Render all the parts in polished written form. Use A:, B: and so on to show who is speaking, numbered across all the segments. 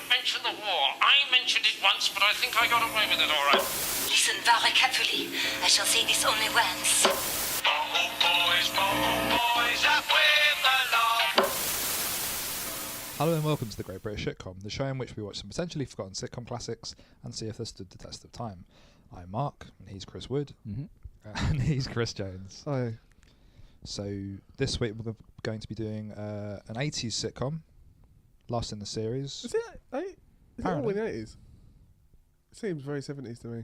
A: mention the war. I mentioned it once, but I think I got away with it all right.
B: Listen very carefully. I shall say this only once.
A: Boys, up with the law.
C: Hello and welcome to the Great British Shitcom, the show in which we watch some potentially forgotten sitcom classics and see if they stood the test of time. I'm Mark, and he's Chris Wood, and he's Chris Jones.
D: Hi.
C: So this week we're going to be doing an 80s sitcom, last in the series.
D: Is it all in the 80s? It seems very 70s to me.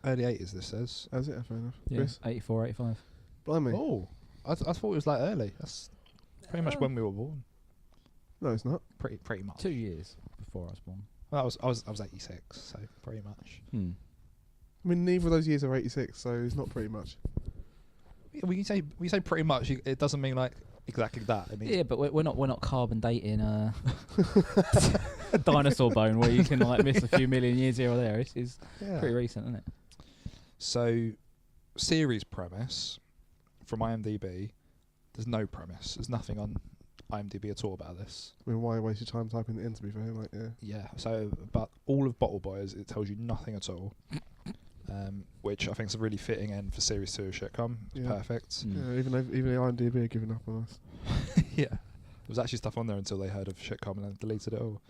C: Early 80s, this says.
D: Is it? Fair enough.
E: Yeah,
D: Chris?
E: 84, 85.
D: Blimey.
C: Oh, I thought it was like early. That's pretty much when we were born.
D: No, it's not.
C: Pretty much.
E: 2 years before I was born.
C: Well, I was 86, so pretty much.
D: I mean, neither of those years are 86, so it's not pretty much.
C: When you say pretty much, it doesn't mean like exactly that. I mean,
E: Yeah, but we're not carbon dating a dinosaur bone where you can like miss a few million years here or there. It's pretty recent, isn't it?
C: So, series premise from IMDb. There's no premise. There's nothing on IMDb at all about this.
D: I mean, why waste your time typing it in, to be fair? Like, yeah.
C: Yeah. So, but all of Bottle Boys, it tells you nothing at all. Which I think is a really fitting end for series 2 of Shitcom. It's perfect.
D: Yeah, even IMDb are giving up on us.
C: Yeah. There was actually stuff on there until they heard of Shitcom and then deleted it all.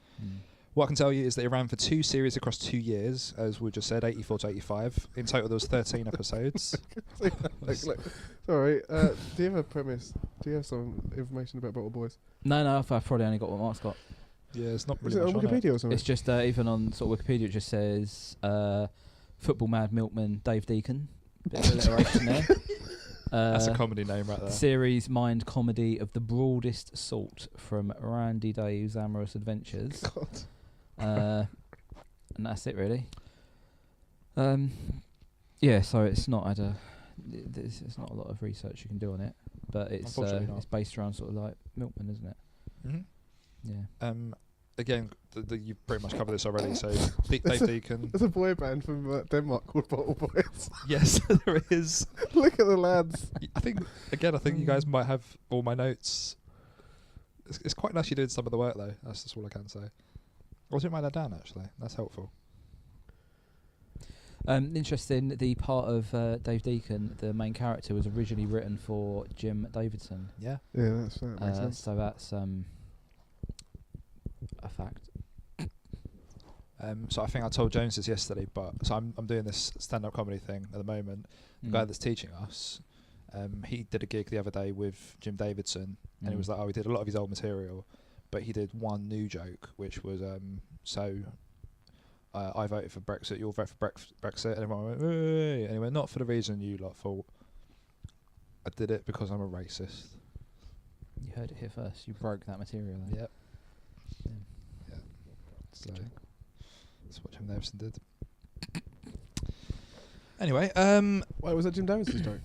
C: What I can tell you is that it ran for 2 series across 2 years, as we just said, 84 to 85. In total, there was 13 episodes.
D: Look. Sorry. Do you have a premise? Do you have some information about Bottle Boys?
E: No, I've probably only got what Mark's got.
C: Yeah, it's not
D: Is
C: really
D: it
C: much
D: on
C: on it.
D: Wikipedia or something?
E: It's just even on sort of Wikipedia, it just says football mad milkman Dave Deacon. Bit of alliteration there.
C: That's a comedy name right there.
E: Series mind comedy of the broadest sort from Randy Dave's amorous adventures.
D: God.
E: And that's it really. Yeah, so it's not it's not a lot of research you can do on it, but it's
C: Unfortunately
E: it's based around sort of like Milkman, isn't it? Yeah.
C: Again, you pretty much covered this already. So Dave Deacon.
D: There's a boy band from Denmark called Bottle Boys.
C: Yes, there is.
D: Look at the lads.
C: I think you guys might have all my notes. It's quite nice you did some of the work though. That's just all I can say. I was write that down actually. That's helpful.
E: Interesting. The part of Dave Deacon, the main character, was originally written for Jim Davidson.
C: Yeah.
D: Yeah, that makes sense.
E: So that's a fact.
C: So I think I told Jones this yesterday, but so I'm doing this stand-up comedy thing at the moment. The guy that's teaching us, he did a gig the other day with Jim Davidson, and he was like, "Oh, he did a lot of his old material, but he did one new joke, which was I voted for Brexit, you'll vote for Brexit," and everyone went, "Hey," and he went, "Not for the reason you lot thought. I did it because I'm a racist."
E: You heard it here first. You broke that material. Then.
C: Yep. Yeah. So that's what Jim Davidson did. Anyway,
D: Wait, was that Jim Davidson's joke?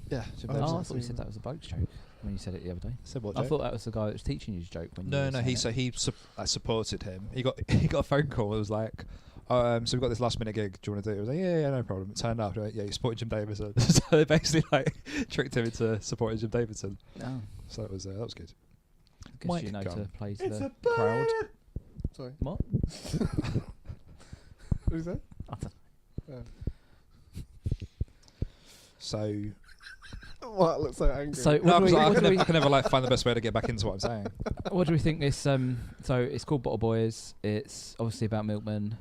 C: yeah, Jim
E: Oh,
C: Davidson.
E: I thought you said that was a bloke's joke when you said it the other day.
C: Said what
E: I
C: joke?
E: thought that was the guy that was teaching you his joke. When
C: No,
E: you were
C: he
E: saying
C: I supported him. He got a phone call. It was like, so we've got this last minute gig. Do you want to do it? He was like, yeah, no problem. It turned up. Like, yeah, he supported Jim Davidson. So they basically like tricked him into supporting Jim Davidson.
E: Oh,
C: So that was good.
E: I guess
C: Mike
E: you know
C: Gum.
E: to play to
D: It's
E: the
D: a
E: crowd.
D: Sorry.
E: What?
D: What is that?
E: I don't
C: So
D: What? Looks so angry.
E: So
C: no,
E: what do we-
C: I
E: what
C: can
E: do we-
C: never like find the best way to get back into what I'm saying.
E: What do we think this? So it's called Bottle Boys. It's obviously about Milkman.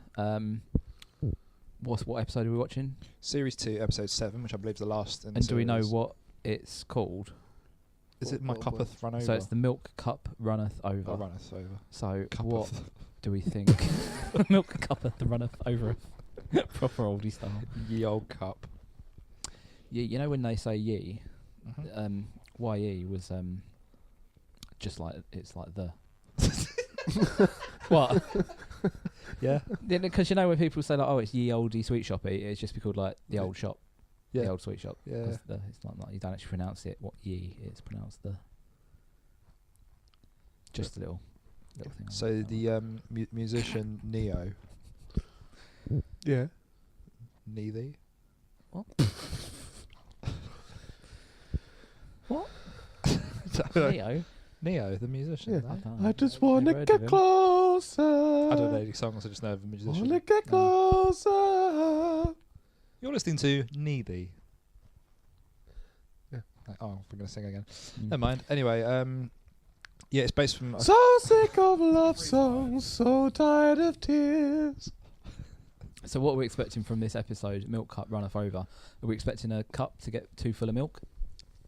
E: What episode are we watching?
C: Series 2, episode 7, which I believe is the last in the
E: And do we know
C: series.
E: what it's called?
C: Is it my
D: Bottle
C: cup
D: Boys.
C: of run over?
E: So it's the Milk Cup Runneth Over.
C: Oh, runneth over.
E: So
C: Cup
E: what
C: of
E: do we think? Milk Cup Runneth Over. Proper oldie style.
C: ye old cup.
E: Yeah, you know when they say ye,
C: Mm-hmm.
E: ye was just like it's like the. What?
C: Yeah.
E: Because you know when people say like, oh, it's ye oldie sweet shoppy, it's just be called like the old shop,
C: Yeah.
E: the old sweet shop.
C: Yeah.
E: 'Cause it's not like you don't actually pronounce it what ye, it's pronounced the. Just a little thing.
C: So the musician Neo.
D: yeah.
C: Neithy.
E: What?
C: Neo, the musician.
D: Yeah.
C: no?
D: I just wanna
E: Never heard of
D: get
E: him.
D: closer.
C: I don't know any songs. I just know the musician.
D: Wanna get closer.
C: You're listening to Needy.
D: Yeah.
C: Oh, we're gonna sing again. Never mind. Anyway, yeah, it's based from.
D: So sick of love songs, so tired of tears.
E: So what are we expecting from this episode, Milk Cup Runneth Over? Are we expecting a cup to get too full of milk?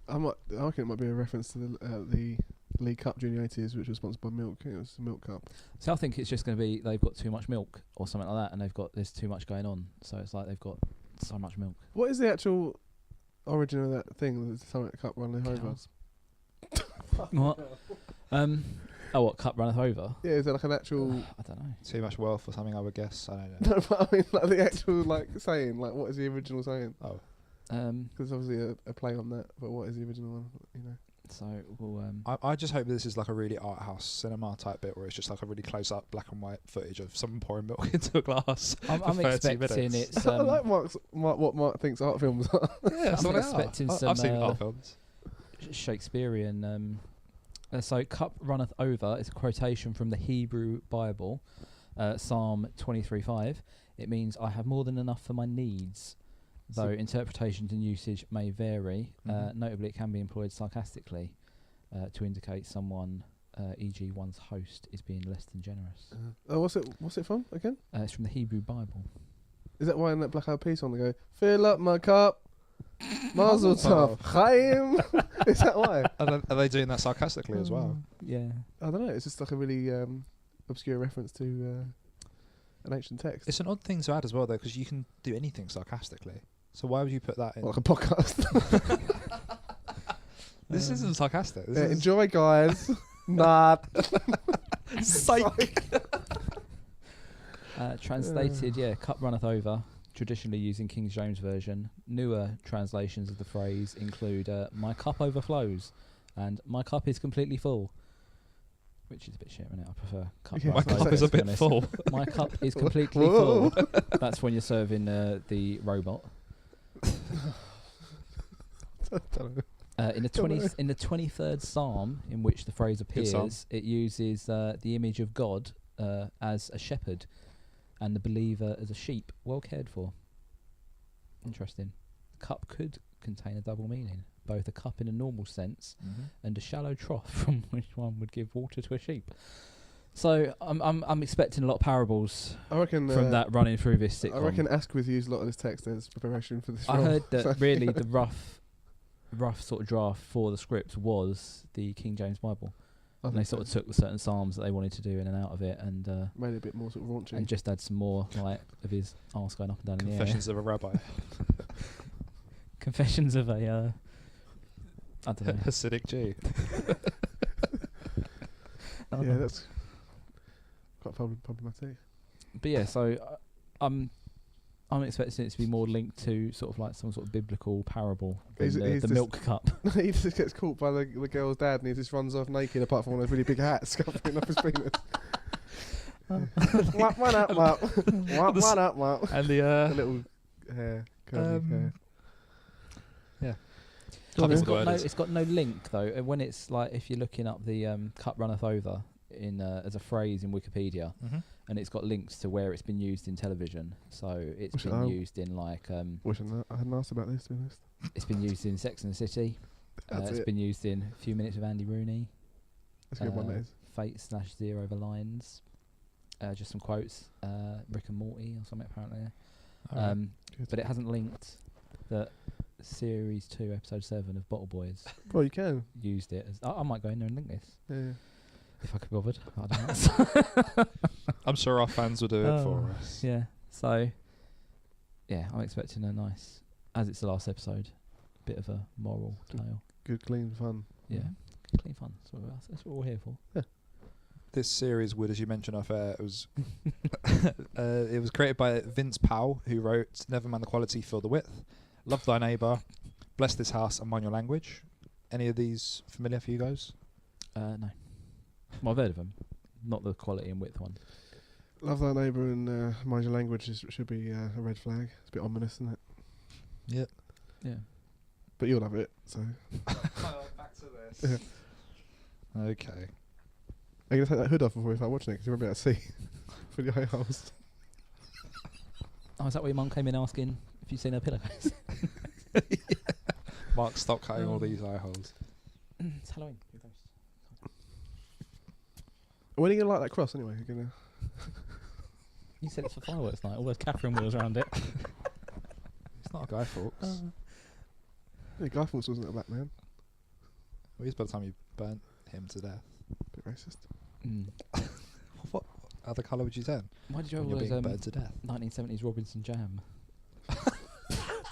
D: I reckon it might be a reference to the League Cup Junior 80s, which was sponsored by Milk. It was the Milk Cup.
E: So I think it's just going to be they've got too much milk or something like that, and there's too much going on. So it's like they've got so much milk.
D: What is the actual origin of that thing? The Summit Cup Runneth Over.
E: What? What cup runneth over?
D: Yeah, is that like an actual?
E: I don't know.
C: Too much wealth or something, I would guess. I don't know.
D: No, but I mean like the actual like saying. Like, what is the original saying?
C: Oh,
D: Because obviously a play on that. But what is the original one? You know.
E: So we'll.
C: I just hope this is like a really art house cinema type bit where it's just like a really close up black and white footage of someone pouring milk into a glass.
E: I'm
C: for 30
E: expecting
C: minutes.
E: it's.
D: I like what Mark thinks art films are.
C: Yeah, that's
E: I'm
C: what they are.
E: expecting
C: I've
E: some,
C: seen art films.
E: Shakespearean. So cup runneth over is a quotation from the Hebrew Bible, Psalm 23:5. It means I have more than enough for my needs, though interpretations and usage may vary. Notably, it can be employed sarcastically to indicate someone, e.g., one's host, is being less than generous.
D: What's it from again?
E: It's from the Hebrew Bible.
D: Is that why in that Black Eyed Peas song they go, "Fill up my cup, Mazel Tov, Chaim"? Is that why?
C: Are they doing that sarcastically as well?
E: Yeah.
D: I don't know. It's just like a really obscure reference to an ancient text.
C: It's an odd thing to add as well, though, because you can do anything sarcastically. So why would you put that in?
D: Like a podcast.
C: This isn't sarcastic. This is
D: Enjoy, guys. Nah.
C: psych.
E: Translated, cup runneth over, traditionally using King James Version. Newer translations of the phrase include my cup overflows and my cup is completely full, which is a bit shit, isn't it? I prefer cup.
D: Yeah,
C: My
E: runneth
C: cup
E: over,
C: is
E: to
C: a
E: be
C: bit
E: honest.
C: full.
E: My cup is completely full. That's when you're serving the robot. In the 23rd Psalm, in which the phrase
C: Good psalm.
E: appears, it uses the image of God as a shepherd and the believer as a sheep, well cared for. Interesting. Cup could contain a double meaning, both a cup in a normal sense and a shallow trough from which one would give water to a sheep. So I'm expecting a lot of parables
D: I reckon
E: from that running through this sitcom.
D: I reckon Askwith used a lot of this text as preparation for this.
E: I
D: role.
E: heard that
D: So-
E: really the rough sort of draft for the script was the King James Bible.
D: I
E: And they
D: think
E: sort of
D: so.
E: took certain psalms that they wanted to do in and out of it, and
D: Made it a bit more sort of raunchy.
E: and just add some more like of his arse going up and down in the air.
C: Confessions of a rabbi.
E: Confessions of a I don't know.
C: Hasidic Jew.
D: Yeah, that's quite problematic.
E: But yeah, so I'm expecting it to be more linked to sort of like some sort of biblical parable than
D: He's
E: the
D: just-
E: milk cup.
D: He just gets caught by the girl's dad and he just runs off naked apart from one of those really big hats covering up his penis. One up, one up.
C: And
D: A little hair, curly hair.
C: yeah.
E: Well,
C: Can't think of the word.
E: it's got no link though. And when it's like if you're looking up the cup runneth over in as a phrase in Wikipedia, and it's got links to where it's been used in television. So it's
D: Wish
E: been
D: I-
E: used in like
D: Wish I hadn't asked about this, to be honest.
E: it's been used in Sex and the City.
D: That's
E: It's
D: it.
E: been used in A Few Minutes with Andy Rooney.
D: That's a good one, that is.
E: Fate/Zero over Lines. Just some quotes. Rick and Morty or something apparently.
C: Alright.
E: But it hasn't linked that series 2 episode 7 of Bottle Boys
D: Well, you can.
E: used it as I might go in there and link this
D: Yeah.
E: if I could be bothered. I don't know.
C: I'm sure our fans will do it for us.
E: Yeah. So yeah, I'm expecting a nice, as it's the last episode, bit of a moral tale.
D: Good, clean fun.
E: Yeah. Clean fun. That's what we're here for.
C: This series would, as you mentioned off air, it was it was created by Vince Powell, who wrote Never Mind the Quality, Feel the Width, Love Thy Neighbour, Bless This House, and Mind Your Language. Any of these familiar for you guys?
E: No. Well, I've heard of them. Not the quality and width one.
D: Love Thy Neighbour and Mind Your Language should be a red flag. It's a bit ominous, isn't it?
C: Yeah.
E: Yeah.
D: But you'll love it, so.
C: Back to this. Okay.
D: Are you going to take that hood off before we start watching it? Because you won't be able to see for the eye holes.
E: Oh, is that where your mum came in asking if you've seen her pillowcase?
C: Mark, stop cutting all these eye holes.
E: It's Halloween. Who goes?
D: When are you going to light that cross anyway? You're gonna
E: You said it's for fireworks night. All those Catherine wheels around it.
C: It's not a Guy Fawkes.
D: Yeah, Guy Fawkes wasn't a black man.
C: Well, he's by the time you burnt him to death.
D: Bit racist.
C: What other colour would you turn?
E: Why did you
C: when
E: have all
C: you're being
E: those
C: burned to death?
E: 1970s Robinson jam?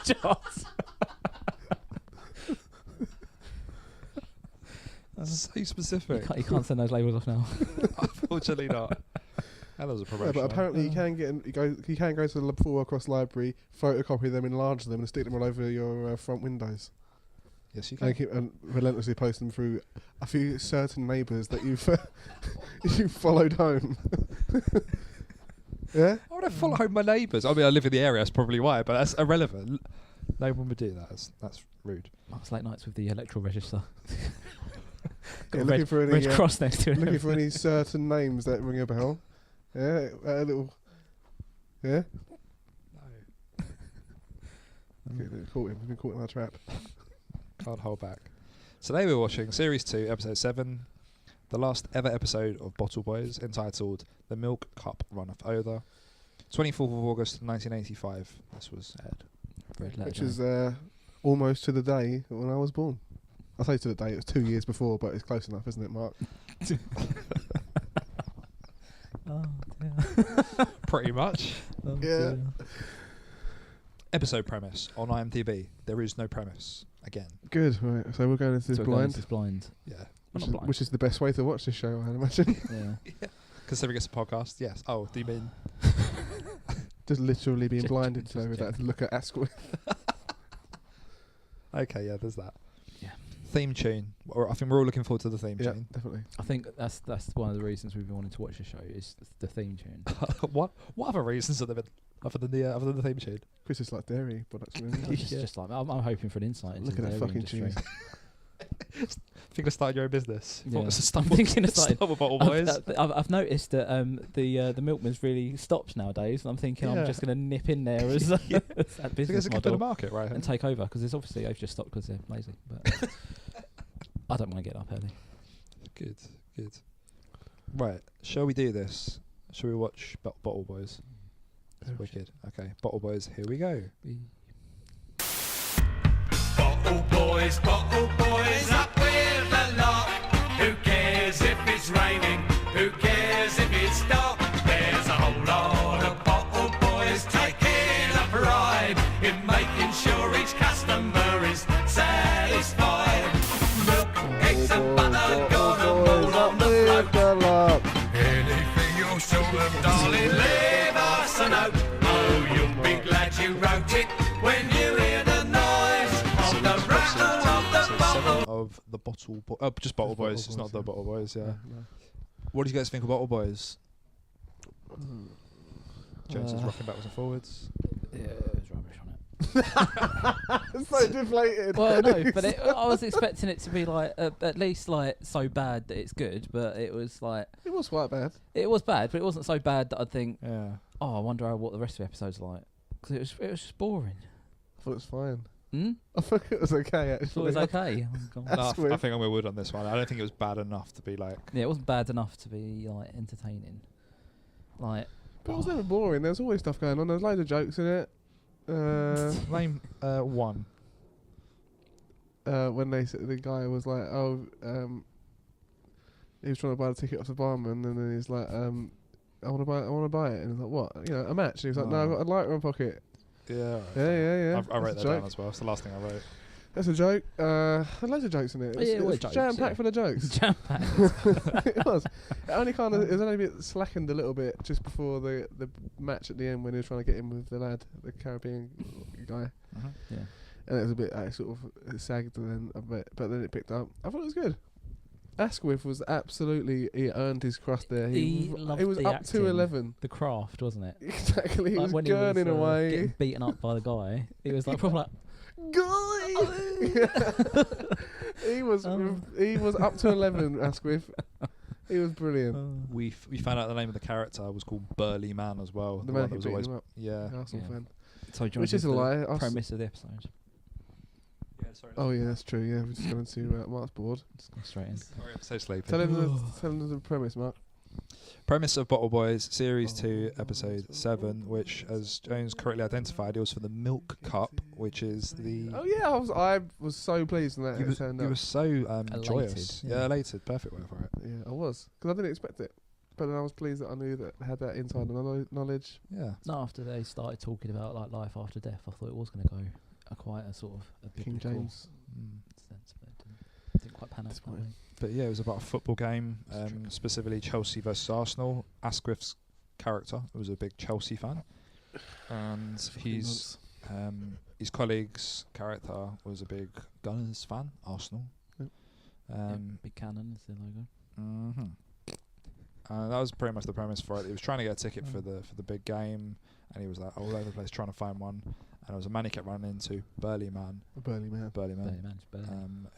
E: Just.
C: That's so specific.
E: You can't send those labels off now.
C: Unfortunately not. That was a
D: Yeah,
C: promotion.
D: but apparently you can get you can go to the Full Cross Library, photocopy them, enlarge them, and stick them all over your front windows.
C: Yes, you can.
D: And relentlessly post them through a few certain neighbours that you've you've followed home. Yeah.
C: I would follow home my neighbours. I mean, I live in the area. That's probably why, but that's irrelevant. No one would do that. That's rude.
E: Mark's late nights with the electoral register.
D: Yeah,
E: Got a
D: looking for any
E: red cross next to it.
D: looking for any certain names that ring a bell. Yeah, a little. Yeah. Okay, caught him. We've been caught in our trap.
C: Can't hold back. Today we're watching Series 2, Episode 7, the last ever episode of Bottle Boys, entitled The Milk Cup Runneth Over. 24th of August 1985, this was aired.
D: Which is almost to the day when I was born. I say to the day, it was 2 years before, but it's close enough, isn't it, Mark?
E: Oh, dear.
C: Pretty much.
E: Oh,
D: Yeah.
E: dear.
C: Episode premise on IMDb. There is no premise. Again.
D: Good, right. So we're going into this
E: So we're going
D: blind,
E: into this blind.
C: Yeah.
D: which is the best way to watch this show, I'd imagine.
E: Yeah.
C: Considering it's a podcast, yes. Oh, do you mean?
D: Just literally being
E: Just-
D: blinded
E: just
D: so with that
E: joking.
D: look at Askwith.
C: Okay, yeah, there's that.
E: Yeah.
C: Theme tune. I think we're all looking forward to the theme
D: Yeah,
C: tune.
D: definitely.
E: I think that's one of the reasons we've been wanting to watch the show is the theme tune.
C: What other reasons are there been other than the theme tune?
D: Chris is like dairy products.
E: It's just like I'm hoping for an insight into
D: Look at
E: the
D: that
E: dairy
D: fucking
E: industry.
D: cheese.
C: Think of starting your own business.
E: Yeah.
C: What was
E: I'm thinking of starting-
C: Stumble Bottle Boys.
E: I've noticed that the milkman's really stopped nowadays, and I'm thinking
C: Yeah.
E: I'm just going to nip in there as, as that
C: I think
E: business
C: there's a good bit of
E: model
C: market, right?
E: and take over, because it's obviously they've just stopped because they're lazy. But I don't want to get up early.
C: Good. Right, shall we do this? Shall we watch Bottle Boys? It's wicked. Okay, Bottle Boys, here we go.
F: Bottle boys, up with the lark. Who cares if it's raining? Who cares if it's dark? There's a whole lot of bottle boys taking a pride in making sure each customer is satisfied. Milk, eggs and butter, got 'em all on the float. Anything you're short of, darling, leave us a note. Oh, you'll be glad you wrote it when you hear the noise of the rattle of the bottle.
C: Of the Bottle Boys. Oh, just Bottle
D: Bottle
C: Boys. It's not
D: Boys,
C: the
D: yeah.
C: Bottle Boys, yeah.
D: No.
C: What did you guys think of Bottle Boys? Jones is rocking backwards and forwards.
E: Yeah, there's rubbish on it.
D: It's so deflated.
E: Well, no, but I was expecting it to be like at least like so bad that it's good, but it was like
D: It was quite bad.
E: it was bad, but it wasn't so bad that I'd think,
C: Yeah.
E: oh, I wonder what the rest of the episode's like, because it was just boring.
D: I thought it was fine.
E: Hmm?
D: I thought it was okay, actually.
E: Thought it was okay. Oh, God.
C: No, I
D: Askwith.
C: think I'm with Wood on this one. I don't think it was bad enough to be like.
E: Yeah, it wasn't bad enough to be like entertaining. Like,
D: But it was never boring. There was always stuff going on. There was loads of jokes in it.
C: Name one.
D: When the guy was like, he was trying to buy the ticket off the barman, and then he's like, I want to buy it, and he's like, what? You know, a match. And he was like, no, I've got a lighter in my pocket.
C: Yeah.
D: Yeah.
C: I wrote
D: That's
C: that
D: a
C: down
D: joke.
C: as well. It's the last thing I wrote.
D: That's a joke. There's loads of jokes in it.
E: Oh, yeah,
D: It
E: well,
D: was
E: jokes,
D: jam packed
E: yeah.
D: full of jokes.
E: jam packed.
D: It was. It only it was only a bit slackened a little bit just before the match at the end when he was trying to get in with the lad, the Caribbean guy,
E: Yeah.
D: and it was a bit sort of sagged and then a bit, but then it picked up. I thought it was good. Askwith was he earned his crust there.
E: He loved
D: was
E: the
D: up
E: acting.
D: to 11.
E: The craft, wasn't it?
D: Exactly. He
E: Like
D: was
E: when
D: gurning
E: he was
D: away.
E: getting beaten up by the guy, he was like probably like,
D: Guy. He was up to 11, Askwith. He was brilliant.
C: We found out the name of the character was called Burly Man as well.
D: The
C: one
D: man
C: that
D: who
C: was
D: beat
C: always
D: him up.
C: yeah.
D: Arsenal fan.
E: So do you
D: Which
E: want
D: is
E: to
D: a
E: give
D: lie.
E: the premise of the episode?
C: Yeah, sorry.
D: Oh yeah, that's true. Yeah, we're just going to Mark's board.
E: Just go straight in.
C: Sorry, I'm so sleepy.
D: Tell him the premise, Mark.
C: Premise of Bottle Boys, Series 2, Episode 7, which, as Jones correctly identified, it was for the Milk Cup, which is the...
D: Oh yeah, I was so pleased when that
C: You
D: turned
C: were
D: up.
C: so joyous.
E: yeah.
C: Yeah, elated. Perfect word for it.
D: Yeah, I was, because I didn't expect it. But then I was pleased that I knew that I had that inside knowledge.
C: Yeah.
E: No, after they started talking about like life after death, I thought it was going to go quite a sort of a
D: King
E: biblical
D: James.
E: sense, but it didn't quite pan out that way.
C: But yeah, it was about a football game, specifically Chelsea versus Arsenal. Askwith's character was a big Chelsea fan, and his colleague's character was a big Gunners fan, Arsenal.
E: Yep. Big cannon is the logo.
C: Mm-hmm. That was pretty much the premise for it. He was trying to get a ticket for the big game, and he was like all over the place trying to find one. And there was a man he kept running into, Burly Man,
E: Burly Man's Burly.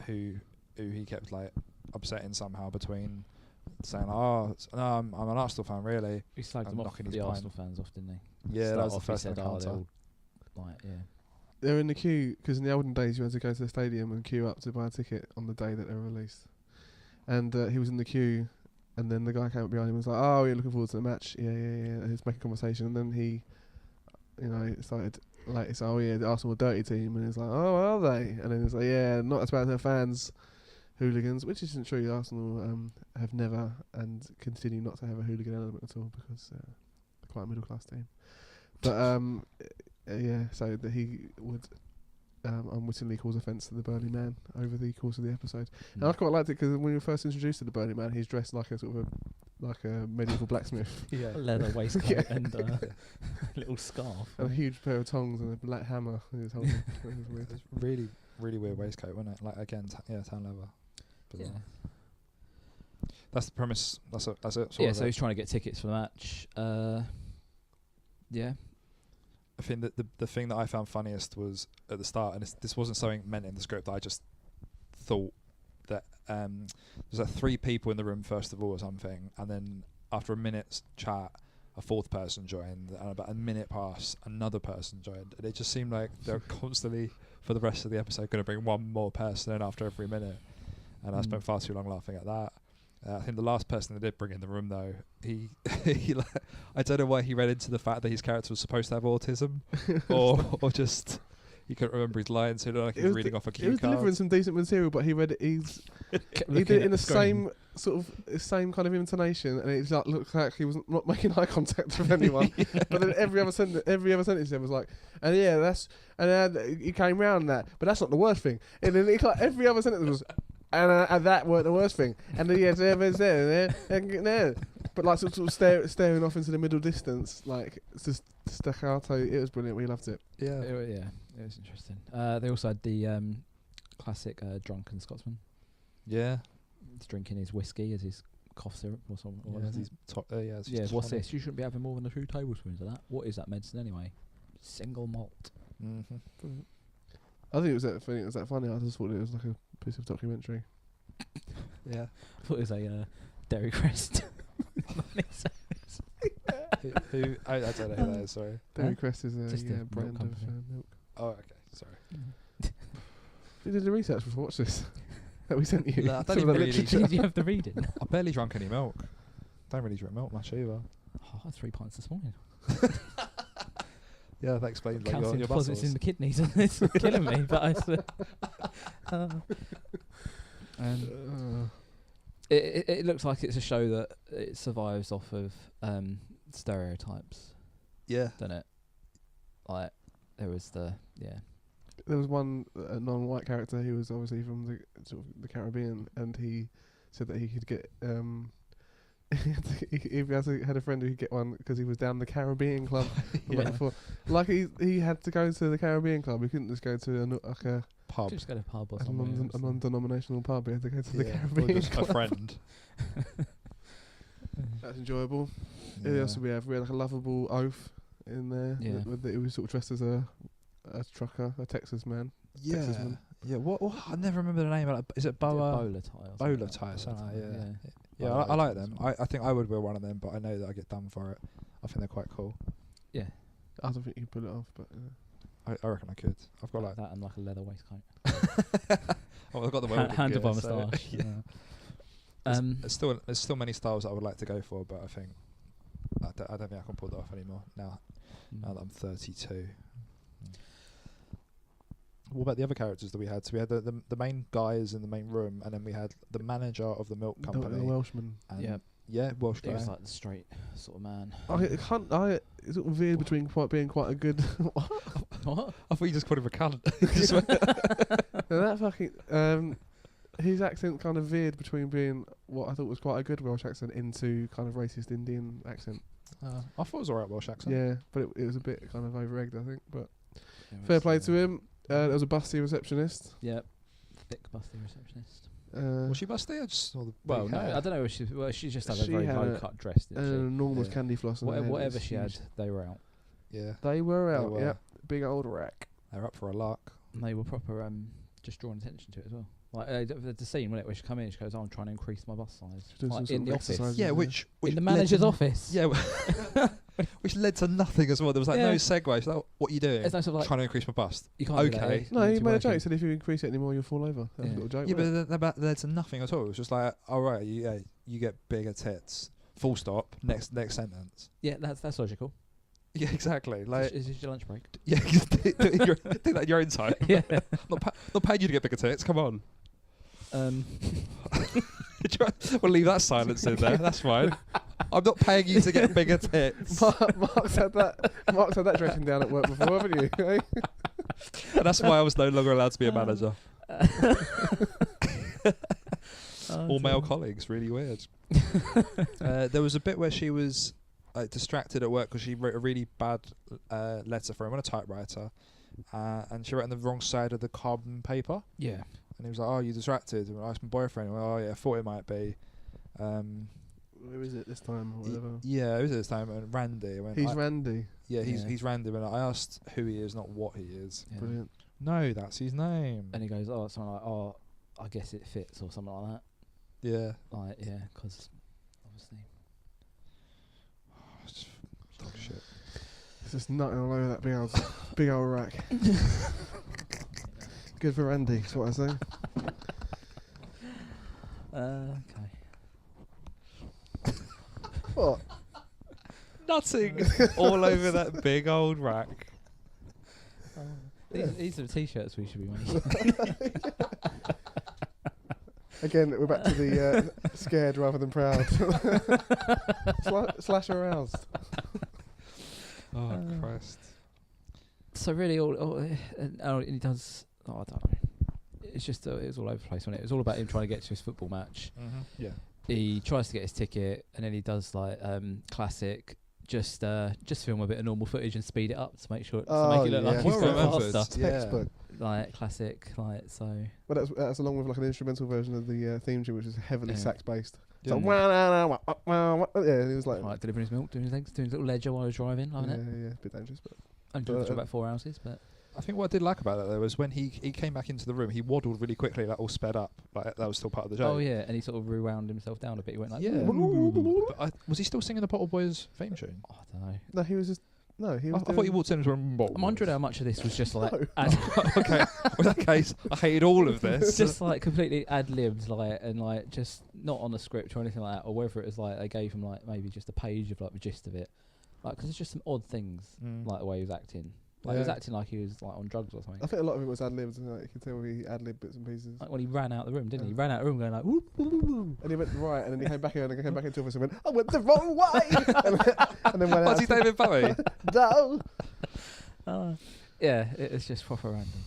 C: who he kept like upsetting somehow between saying, "Oh, no, I'm an Arsenal fan, really."
E: He slagged them off
C: knocking
E: for
C: his
E: the
C: pint.
E: Arsenal fans off, didn't he?
C: Yeah,
E: Start
C: that was the
E: off, he
C: first
E: said,
C: encounter.
E: they're all like, yeah.
D: They're in the queue, because in the olden days you had to go to the stadium and queue up to buy a ticket on the day that they were released. And he was in the queue, and then the guy came up behind him and was like, "Oh, you're looking forward to the match?" Yeah. And he's making conversation, and then he, started like, "Oh yeah, the Arsenal are a dirty team," and he's like, "Oh, are they?" And then he's like, "Yeah, not as bad as their fans, hooligans," which isn't true. Arsenal have never and continue not to have a hooligan element at all, because they're quite a middle class team. But yeah, so that he would unwittingly cause offence to the Burly Man over the course of the episode. And I quite liked it, because when we were first introduced to the Burly Man, he's dressed like a sort of like a medieval blacksmith.
C: Yeah.
E: A leather waistcoat and a little scarf.
D: And a huge pair of tongs and a black hammer in his holding. It was weird.
C: It's really, really weird waistcoat, wasn't it? Like again, tan leather.
E: Yeah.
C: That's the premise. That's it. Sort
E: Yeah,
C: of
E: so
C: it.
E: he's trying to get tickets for the match. Yeah.
C: I think that the thing that I found funniest was at the start, and this wasn't something meant in the script. I just thought that there's like 3 people in the room first of all or something, and then after a minute's chat, a 4th person joined, and about a minute passed, another person joined, and it just seemed like they're constantly for the rest of the episode going to bring one more person in after every minute, and I spent far too long laughing at that. I think the last person they did bring in the room, though, he I don't know why he read into the fact that his character was supposed to have autism, or just he couldn't remember his lines, so he looked like he was reading off a cue
D: He was
C: card.
D: delivering some decent material, but he read it. He did it in the same sort of same kind of intonation, and it looked like he was not making eye contact with anyone. But then every other sentence he said was like, "And yeah, he came round that, but that's not the worst thing." And then every other sentence was. And that weren't the worst thing. And then there, but like sort of staring off into the middle distance, like it's just staccato. It was brilliant. We loved it.
C: Yeah.
E: It was interesting. They also had the classic drunken Scotsman.
C: Yeah.
E: He's drinking his whiskey as his cough syrup or something.
C: What's
E: this? You shouldn't be having more than 2 tablespoons of that. What is that medicine anyway? Single malt.
C: Mm-hmm.
D: I think it was that funny. I just thought it was like a piece of documentary.
C: Yeah.
E: I thought it was a Dairy Crest.
C: who I don't know who that is, sorry.
D: Dairy Crest is
E: Just a milk
D: brand of
E: company.
D: milk.
C: Oh, okay, sorry.
D: You did the research before. Watch this. That we sent you.
C: No, I don't
D: Some
C: even
D: of the
C: really
D: literature.
E: Did you have the reading?
C: I barely drunk any milk. Don't really drink milk much either.
E: I had 3 pints this morning.
C: Yeah, that explains like
E: Calcium
C: your
E: deposits
C: muscles.
E: in the kidneys, and it's killing me. But it looks like it's a show that it survives off of stereotypes,
C: Yeah.
E: doesn't it? Like there was
D: There was one non-white character who was obviously from the sort of the Caribbean, and he said that he could get he had a friend who could get one because he was down the Caribbean club the night before. Like he had to go to the Caribbean club. He couldn't just go to a
C: Pub.
E: just go to a pub or
D: a
E: something.
D: non-denominational pub. He had to go to the
C: Or
D: Caribbean
C: just
D: club.
C: a friend.
D: That's enjoyable.
C: Yeah.
D: What else did we have? We had like a lovable oaf in there.
E: Yeah.
D: He was sort of dressed as a trucker, a Texas man.
C: Yeah.
D: Texas man.
C: Yeah, what? I never remember the name. Is it Boa?
E: Bowler tie.
C: Bowler tie, something like that, yeah. I like them. I think I would wear one of them, but I know that I get done for it. I think they're quite cool.
E: Yeah.
D: I don't think you can pull it off, but
C: I reckon I could. I've got
E: Like that and like a leather waistcoat.
C: I've got the welding
E: Handled by
C: gear, so
E: moustache.
C: yeah. There's still many styles that I would like to go for, but I think I don't think I can pull that off anymore now that I'm 32. What about the other characters that we had? So we had the main guys in the main room, and then we had the manager of the milk company.
D: The Welshman.
C: And Welsh guy.
E: He was like the straight sort of man.
D: It's sort of veered between being quite a good.
E: What?
C: I thought you just called him a cunt.
D: No, that fucking his accent kind of veered between being what I thought was quite a good Welsh accent into kind of racist Indian accent.
C: I thought it was alright Welsh accent.
D: Yeah, but it was a bit kind of over-egged, I think. But fair play to him. There was a busty receptionist.
E: Yep. Thick, busty receptionist.
C: Was she busty? I just saw the
E: Well,
C: big
E: no,
C: hair.
E: I don't know. She just had a
D: She
E: very
D: had
E: low-cut dress,
D: An
E: didn't
D: enormous
C: Yeah.
D: candy floss.
E: she? Whatever she had, they were out.
C: Yeah,
D: They were out,
C: were.
D: yeah. Big old rack.
C: they're up for a lark.
E: And they were proper just drawing attention to it as well. Like the scene, wasn't it, where she come in, she goes, "I'm trying to increase my bust size."
D: Doing
E: Like
D: some
E: in the
D: sort of
E: office.
D: exercises,
C: Yeah, which
E: In the
C: led
E: manager's
C: to
E: office.
C: Yeah, which led to nothing as well. There was like no
E: Yeah.
C: segue. She's like, "What are you doing?"
E: It's no sort of like,
C: Trying to increase my bust.
E: you can't do that,
C: Okay.
E: eh?
D: No,
E: You
D: he
E: need to
D: made a
E: work
D: joke. He
E: in.
D: said if you increase it anymore, you'll fall over. That was a
E: Yeah.
D: little joke.
C: Yeah,
D: wasn't
C: but that led to nothing at all. It was just like, "All right, you get bigger tits." Full stop. Next sentence.
E: Yeah, that's logical.
C: Yeah, exactly. Like,
E: Is this your lunch break?
C: yeah, do that in your own time.
E: Yeah.
C: Not paying you to get bigger tits. Come on.
E: Um,
C: We'll leave that silence in there. That's fine. I'm not paying you to get bigger tits.
D: Mark's had that dressing down at work before, haven't you? Eh?
C: And that's why I was no longer allowed to be a manager. All male colleagues, really weird. There was a bit where she was distracted at work because she wrote a really bad letter for him on a typewriter, and she wrote on the wrong side of the carbon paper.
E: yeah.
C: And he was like, "Oh, you distracted?" And I asked my boyfriend. Well, "Oh yeah, I thought it might be."
D: Who is it this time or whatever?
C: Yeah, it was this time. And Randy. I went,
D: He's Randy.
C: Yeah,
E: Yeah.
C: he's Randy. And I asked who he is, not what he is.
E: Yeah.
D: Brilliant.
C: No, that's his name.
E: And he goes, "Oh, something like, oh, I guess it fits," or something like that.
C: Yeah.
E: Like, yeah, because obviously.
C: Dog shit.
D: It's just nutting all over that big old rack. Good for Randy, that's what I say.
E: Okay.
D: What?
C: Nothing all over that big old rack.
E: These are the t-shirts we should be making.
D: Again, we're back to the scared rather than proud. Slash aroused.
C: Oh Christ.
E: So really, and he does. Oh, I don't know. It's just it was all over the place, wasn't it? It was all about him trying to get to his football match.
C: Mm-hmm. Yeah.
E: He tries to get his ticket, and then he does like classic. Just film a bit of normal footage and speed it up to make sure to make it look like he's
C: Well
E: going
C: remembered.
E: faster.
C: Yeah.
D: Textbook.
E: Like classic, like so.
D: Well, that's along with like an instrumental version of the theme tune, which is heavily
E: Yeah.
D: sax based.
C: Yeah.
D: So yeah, it was like
E: Like delivering his milk, doing his things, doing his little ledger while he was driving, loving it.
D: yeah, a bit dangerous, but
E: And drove for about 4 ounces, but
C: I think what I did like about that though was when he came back into the room, he waddled really quickly, like all sped up, like that was still part of the joke.
E: oh yeah, and he sort of rewound himself down a bit. He went like,
C: Yeah. But was he still singing the Bottle Boys theme tune?
E: Oh, I don't know.
D: no, he was just he was.
C: I thought he walked in and went, "Bottle
E: I'm wondering
C: Boys."
E: how much of this was just like
D: No.
C: Okay, in that case, I hated all of this.
E: just like completely ad-libbed, like, and like just not on the script or anything like that, or whether it was like they gave him like maybe just a page of like the gist of it, like because it's just some odd things, like the way he was acting. Like he was
C: Yeah.
E: acting like he was like on drugs or something.
D: I think a lot of it was ad libs, and you can tell he ad libbed bits and pieces.
E: Like when he ran out the room, didn't he?
D: Yeah.
E: He ran out the room going like, whoop, whoop, whoop, whoop.
D: And he went right, and then he came back in, and came back into office and went, "I went the wrong way," and then went
C: Was
D: out.
C: he David Bowie?
D: No.
E: Yeah, it was just proper random.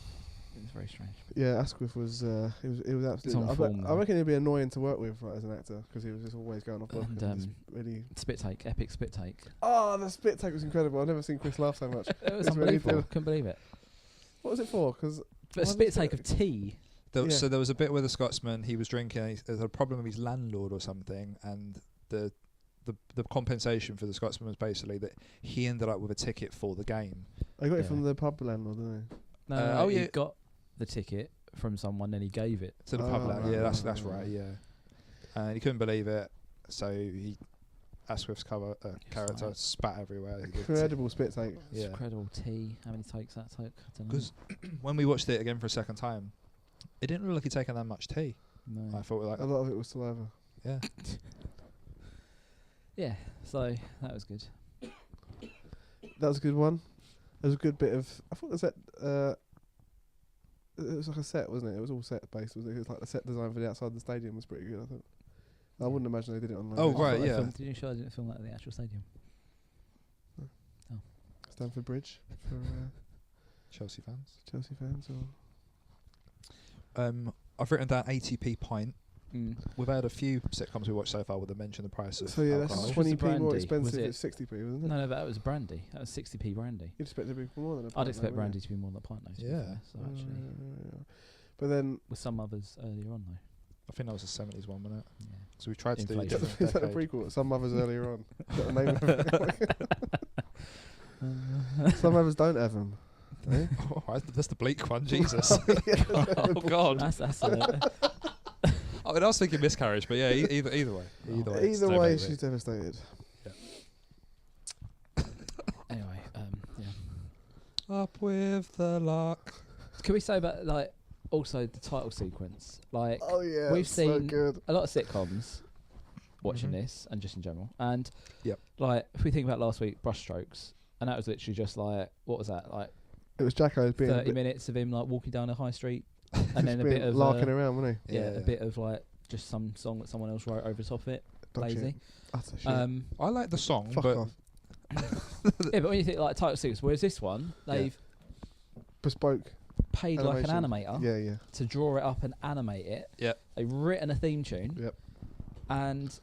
E: It was very strange.
D: Yeah, Askwith was he was
E: on
D: absolutely.
E: form,
D: I
E: though.
D: reckon he'd be annoying to work with as an actor because he was just always going off book
E: And,
D: and just really.
E: Spit take, epic spit take.
D: Oh, the spit take was incredible. I've never seen Chris laugh so much.
E: It was
D: It's really
E: unbelievable.
D: good.
E: Couldn't believe it.
D: What was it for? Because
E: But a spit take of tea.
D: Yeah.
C: So there was a bit where the Scotsman, he was drinking, there was a problem with his landlord or something, and the compensation for the Scotsman was basically that he ended up with a ticket for the game.
D: I got it
E: Yeah.
D: from the pub landlord, didn't
E: No,
C: Oh,
E: he
C: yeah.
E: got the ticket from someone, then he gave it.
C: to the
D: Oh,
C: public.
D: right,
C: Yeah, that's
D: right,
C: right.
D: right.
C: Yeah, and he couldn't believe it, so he Askwith's character
E: like-
C: spat everywhere. He did
D: Incredible spit take.
C: Yeah.
E: It's incredible tea. How many takes that took? I don't know.
C: Because when we watched it again for a second time, it didn't look like he'd taken that much tea.
E: No.
C: I thought like,
D: A lot of it was saliva.
C: yeah,
E: Yeah, so that was good.
D: That was a good one. There was a good bit of. I thought the set. It was like a set, wasn't it? It was all set based. Was it? It was like the set design for the outside the stadium was pretty good. I thought. I wouldn't imagine they did it on.
C: Oh,
D: location.
C: right,
E: I thought they
C: yeah.
E: filmed- Did you show I didn't film that at the actual stadium?
D: Stamford Bridge for
C: Chelsea fans.
D: Chelsea fans. Or
C: I've written down ATP pint. We've had a few sitcoms we watched so far where they mention the price of
D: so yeah,
C: alcohol.
D: that's
E: What was the
D: 20p more
E: brandy?
D: expensive.
E: Was it-
D: It's 60p, wasn't it?
E: No, but that was brandy. That was 60p brandy.
D: You'd expect it to be more than a pint.
E: I'd expect
D: though,
E: brandy
D: wouldn't
E: to be more than a pint, though. to be
C: Yeah.
E: fair, So
D: you?
E: actually,
D: Yeah. But then
E: with some others earlier on, though.
C: I think that was a 70s one, wasn't it?
E: Yeah.
C: So we tried to do a
E: Inflation.
C: different
D: is that a
C: decade.
D: prequel? Some others earlier on. Is that the name of it? Some others don't have them. Eh?
C: Oh, that's the bleak one, Jesus. Oh, God.
E: That's
C: I mean, I was thinking miscarriage, but yeah, either way. Either way. it's
D: Either way,
C: devastating.
D: she's devastated.
E: anyway. Yeah.
C: Up with the LARK.
E: Can we say about like also the title sequence? Like
D: Oh yeah,
E: we've
D: it's so
E: seen
D: good.
E: a lot of sitcoms watching
C: Mhm.
E: this and just in general. And
C: Yep.
E: like if we think about last week, Brushstrokes, and that was literally just like what was that like
D: It was Jacko being
E: 30 minutes of him like walking down a high street, and then a
D: being
E: bit of
D: larking around, wasn't he?
E: yeah, a bit of like just some song that someone else wrote over the top of it.
D: Dog shit.
E: Lazy.
D: Utter shit.
C: I like the song,
D: Fuck
C: but
D: off.
E: Yeah, but when you think like title sequence, whereas this one they've
D: Bespoke.
E: paid like an
D: Animation.
E: animator
D: Yeah, yeah.
E: to draw it up and animate it.
C: Yep.
E: They've written a theme tune.
D: Yep.
E: And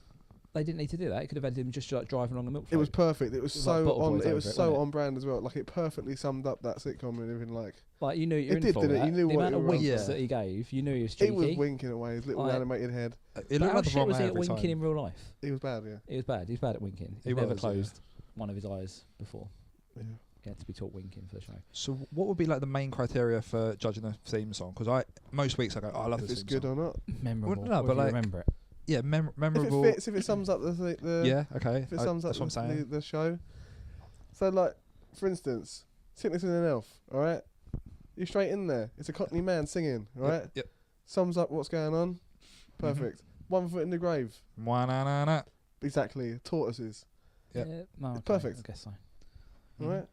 E: they didn't need to do that. It could have had him just like driving along the milk.
D: It was perfect. It was
E: It was like
D: so
E: Bottle
D: on.
E: Boys
D: It was
E: over it,
D: so
E: wasn't it?
D: on brand as well. Like it perfectly summed up that sitcom and everything. Like
E: like you knew you were
D: It
E: in
D: did,
E: for
D: didn't it?
E: that.
D: You knew
E: the
D: what
E: amount
D: you
E: of
D: were
E: winks
C: up for.
E: that he gave, you knew he was cheeky.
D: he was winking away his little
E: Like-
D: animated head.
C: it
E: But
C: looked
E: how
C: like the
E: shit
C: wrong
E: was
C: way
E: he at
C: every
E: winking
C: time.
E: in real life?
D: He was bad, yeah.
E: He was bad. He was bad at winking.
C: He
E: He never
C: was, yeah.
E: closed one of his eyes before.
D: Yeah.
E: He had to be taught winking for the show.
C: So what would be like the main criteria for judging a theme song? Because most weeks I go, oh, I love
D: If
C: this
D: it's
C: theme
D: good
C: song.
D: or not.
E: Memorable.
C: no,
E: or
C: but
E: if you
C: like-
E: remember it.
C: Yeah, memorable.
D: If it fits, if it sums up the
C: yeah, okay.
D: if it sums up
C: that's what I'm saying.
D: the show. So like, for instance, Sickness in an Elf. All right, you're straight in there. It's a Cockney man singing. All right,
C: Yep.
D: sums up what's going on. Perfect. 1 foot in the grave.
C: Mwa-na-na-na.
D: Exactly. Tortoises.
C: Yep.
E: Yeah, no,
D: It's
E: okay,
D: perfect.
E: I guess so.
D: All right.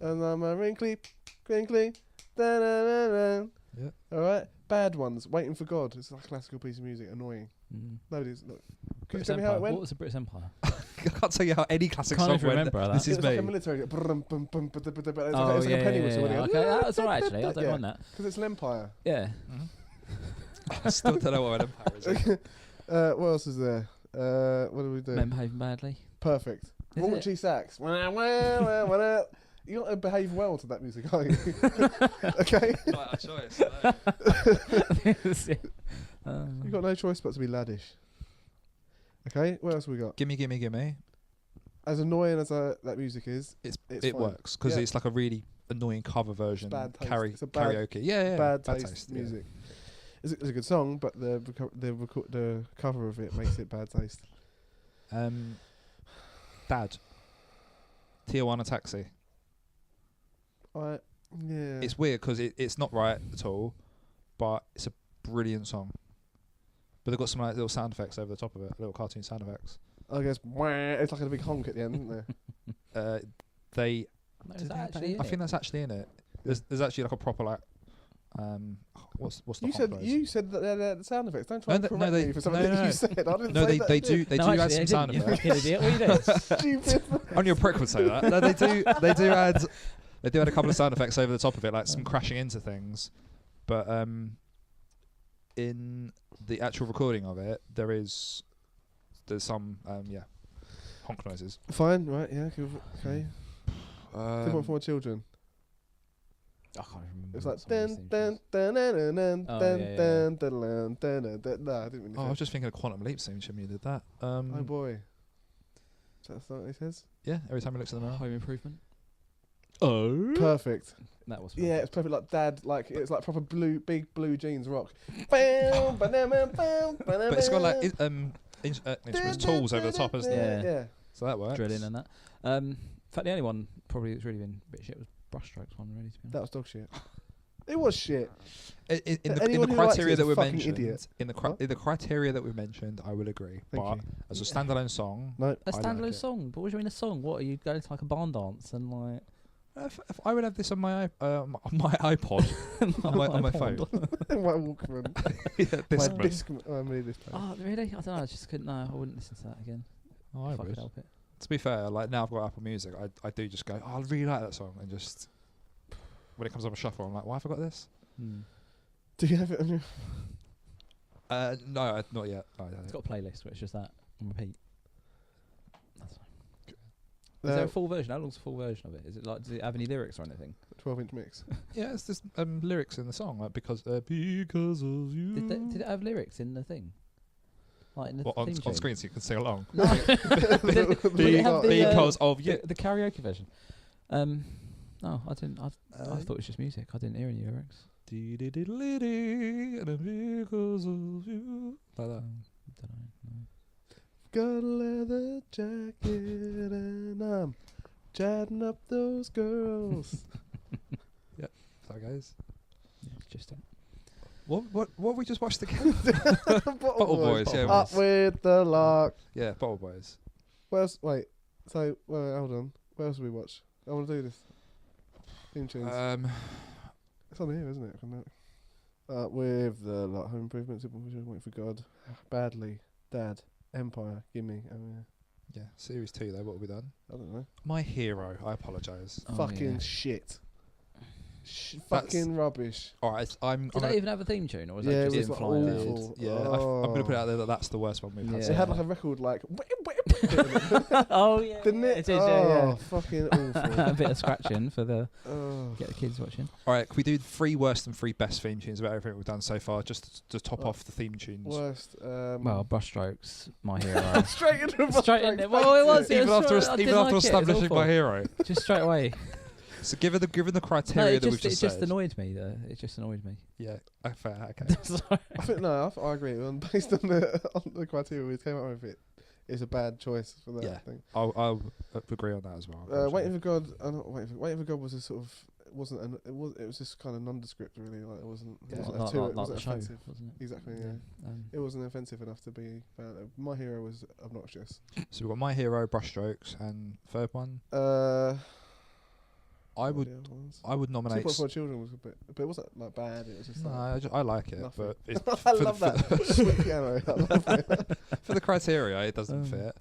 D: And I'm a wrinkly, crinkly. Da-na-na-na.
C: Yep.
D: All right. Bad ones. Waiting for God. It's like a classical piece of music. Annoying.
E: Mm.
D: Nobody's. Look. Can you
E: British
D: tell me how
E: Empire.
D: it went?
E: What was the British Empire?
C: I can't tell you how any classic
E: Can't
C: song
E: even
C: went.
E: remember that.
C: This
D: It
C: is
D: was like a
C: me.
D: military. It's
E: Oh,
D: like a penny whistle.
E: yeah. Okay, that was alright actually. I don't mind that.
D: Because it's an empire.
E: Yeah.
C: I still don't know what an empire is.
D: What else is there? What do we do?
E: Men behaving badly.
D: Perfect.
E: Is
D: Raunchy sax. You're not to behave well to that music, are you? Okay.
C: Not a choice.
D: You've got no choice but to be laddish. Okay, what else we got?
C: Gimme, gimme, gimme.
D: As annoying as that music is,
C: It
D: fine.
C: works because
D: Yeah.
C: it's like a really annoying cover version.
D: bad taste.
C: Carry,
D: It's a bad-
C: karaoke. Yeah,
D: bad taste
C: yeah.
D: music. It's a good song, but the cover of it makes it bad taste.
C: Dad. Tijuana Taxi.
D: Yeah.
C: It's weird because it's not right at all, but it's a brilliant song. But they've got some like little sound effects over the top of it, little cartoon sound effects.
D: I guess it's like a big honk at the end, isn't there?
C: They,
E: No,
C: do
E: is
C: they-
E: that actually in
C: I
E: it?
C: think that's actually in it. There's actually like a proper like, what's the
D: You
C: honk
D: said
C: noise?
D: you said that they're the sound effects. Don't try
C: No,
D: and
C: no,
D: correct
C: they-
D: me for something
C: no,
D: that
C: no.
D: you said. I didn't
C: No,
D: say
C: they
D: that.
C: they do
E: No,
C: add
E: actually,
C: some
E: I
C: sound
E: didn't. You
C: effects.
E: fucking idiot. What are you doing?
D: Stupid.
C: Only a prick would say that. No, they do add a couple of sound effects over the top of it, like some crashing into things. But in the actual recording of it, there's some honk noises.
D: Fine, right? Yeah, cool, okay. Different for my children.
E: I can't remember.
D: It's like
E: some of these
D: dun
E: theme
D: dun
E: tunes.
D: dun dun dun
E: Oh,
D: dun
E: yeah,
D: dun dun dun dun dun. No, I didn't really.
C: I was just thinking of Quantum Leap soon. Jimmy did that.
D: Oh boy. Is that what he says?
C: Yeah, every time he looks in the mirror.
E: Home Improvement. Oh.
D: Perfect.
E: That was.
D: Yeah, it's perfect. Like dad, like it's like proper big blue jeans rock. But
C: But it's got like instruments tools over the top, hasn't it?
D: Yeah.
C: So that works.
E: Drilling and that. In fact, the only one probably that's really been a bit shit was Brushstrokes one. Really, to be honest.
D: That was dog shit. It was shit.
C: In
D: Anyone
C: the
D: who likes
C: criteria
D: it is
C: that
D: a
C: we
D: fucking
C: mentioned,
D: idiot.
C: in the criteria that we mentioned, I will agree.
D: Thank
C: but
D: you.
C: as a standalone song,
D: No.
E: A
C: I like
E: standalone
C: it.
E: song. But what do you mean a song? What are you going to like a barn dance and like?
C: If I would have this on my on my iPod, on my phone,
D: My Walkman.
C: yeah, this
D: My
C: one.
D: Discman. Oh, mini disc player.
E: Oh, really? I don't know. I just couldn't. No, I wouldn't listen to that again.
C: Oh, I
E: if I could
C: would.
E: help it.
C: To be fair, like now I've got Apple Music, I do just go, oh, I really like that song, and just when it comes on a shuffle, I'm like, why have I got this?
D: Do you have it on your?
C: No, not yet. No,
E: It's got a playlist where it's just that on repeat. That's fine. Is there a full version? How long's the full version of it? Is it like? Does it have any lyrics or anything?
D: 12-inch mix.
C: yeah, it's just lyrics in the song, like because of you.
E: Did it have lyrics in the thing? Like in the
C: What,
E: theme
C: on
E: tune?
C: screen so you can sing along.
E: No. Did it have
C: Because of you.
E: the karaoke version? No, I didn't. I thought it was just music. I didn't hear any lyrics.
C: And then because of you. Like that.
E: Don't know.
D: Got a leather jacket and I'm chatting up those girls.
C: So guys.
E: Yeah, it's just it.
C: What we just watched again?
D: Bottle
C: Boys, yeah.
D: Up with the lark.
C: Yeah, Bottle Boys.
D: Where else? Wait. So, hold on. Where else do we watch? I want to do this. Theme tunes. It's on here, isn't it? With the Home Improvement, Waiting for God, Badly, Dad, Empire, Gimme. Oh yeah.
C: Yeah, series 2 though. What have we done?
D: I don't know.
C: My Hero. I apologise.
E: Oh,
D: Fucking
E: yeah.
D: shit. Fucking rubbish.
C: All right, I'm.
E: Did that even have a theme tune, or was
D: Yeah,
E: that
D: it
E: just
D: was
E: in
D: like
E: flying?
D: awful.
C: Yeah, I'm going to put it out there that that's the worst one we've had.
E: Yeah.
C: so
D: It had
C: far.
D: like a record like,
E: Oh yeah,
D: didn't it?
E: It is,
D: oh, fucking awful.
E: a bit of scratching for the
D: Oh.
E: get the kids watching.
C: All right, can we do 3 worst and 3 best theme tunes about everything we've done so far, just to top off the theme tunes?
D: Worst.
E: Well, Brushstrokes, My Hero.
D: Straight into the
E: Straight in there. Well, it was.
C: Even after,
E: I didn't like it, it was
C: establishing
E: awful.
C: My Hero.
E: Just straight away.
C: So given the
E: No,
C: criteria
E: it
C: that we've
E: just
C: just said.
E: annoyed me. It just annoyed me.
C: Yeah, fair, okay.
E: Sorry.
D: I think I agree. Based on the criteria we came up with, it is a bad choice for that
C: Yeah.
D: thing.
C: I'll agree on that as well.
D: Waiting for God. Waiting for God was a sort of. It was just kind of nondescript really. Like it wasn't.
C: Yeah.
D: It wasn't,
E: Like
D: it
E: the
D: wasn't
E: show,
D: offensive.
E: wasn't it?
D: Exactly. Yeah. It wasn't offensive enough to be found. My Hero was obnoxious.
C: So we've got My Hero, Brushstrokes, and third one. I
D: what
C: would
D: were the other ones?
C: I would nominate.
D: 2.4 Children was a bit, but it wasn't like bad. It was just
C: No,
D: like
C: I like it,
D: nothing.
C: but it's
D: I
C: for
D: love
C: the,
D: that sweet piano. I love it.
C: for the criteria, it doesn't fit.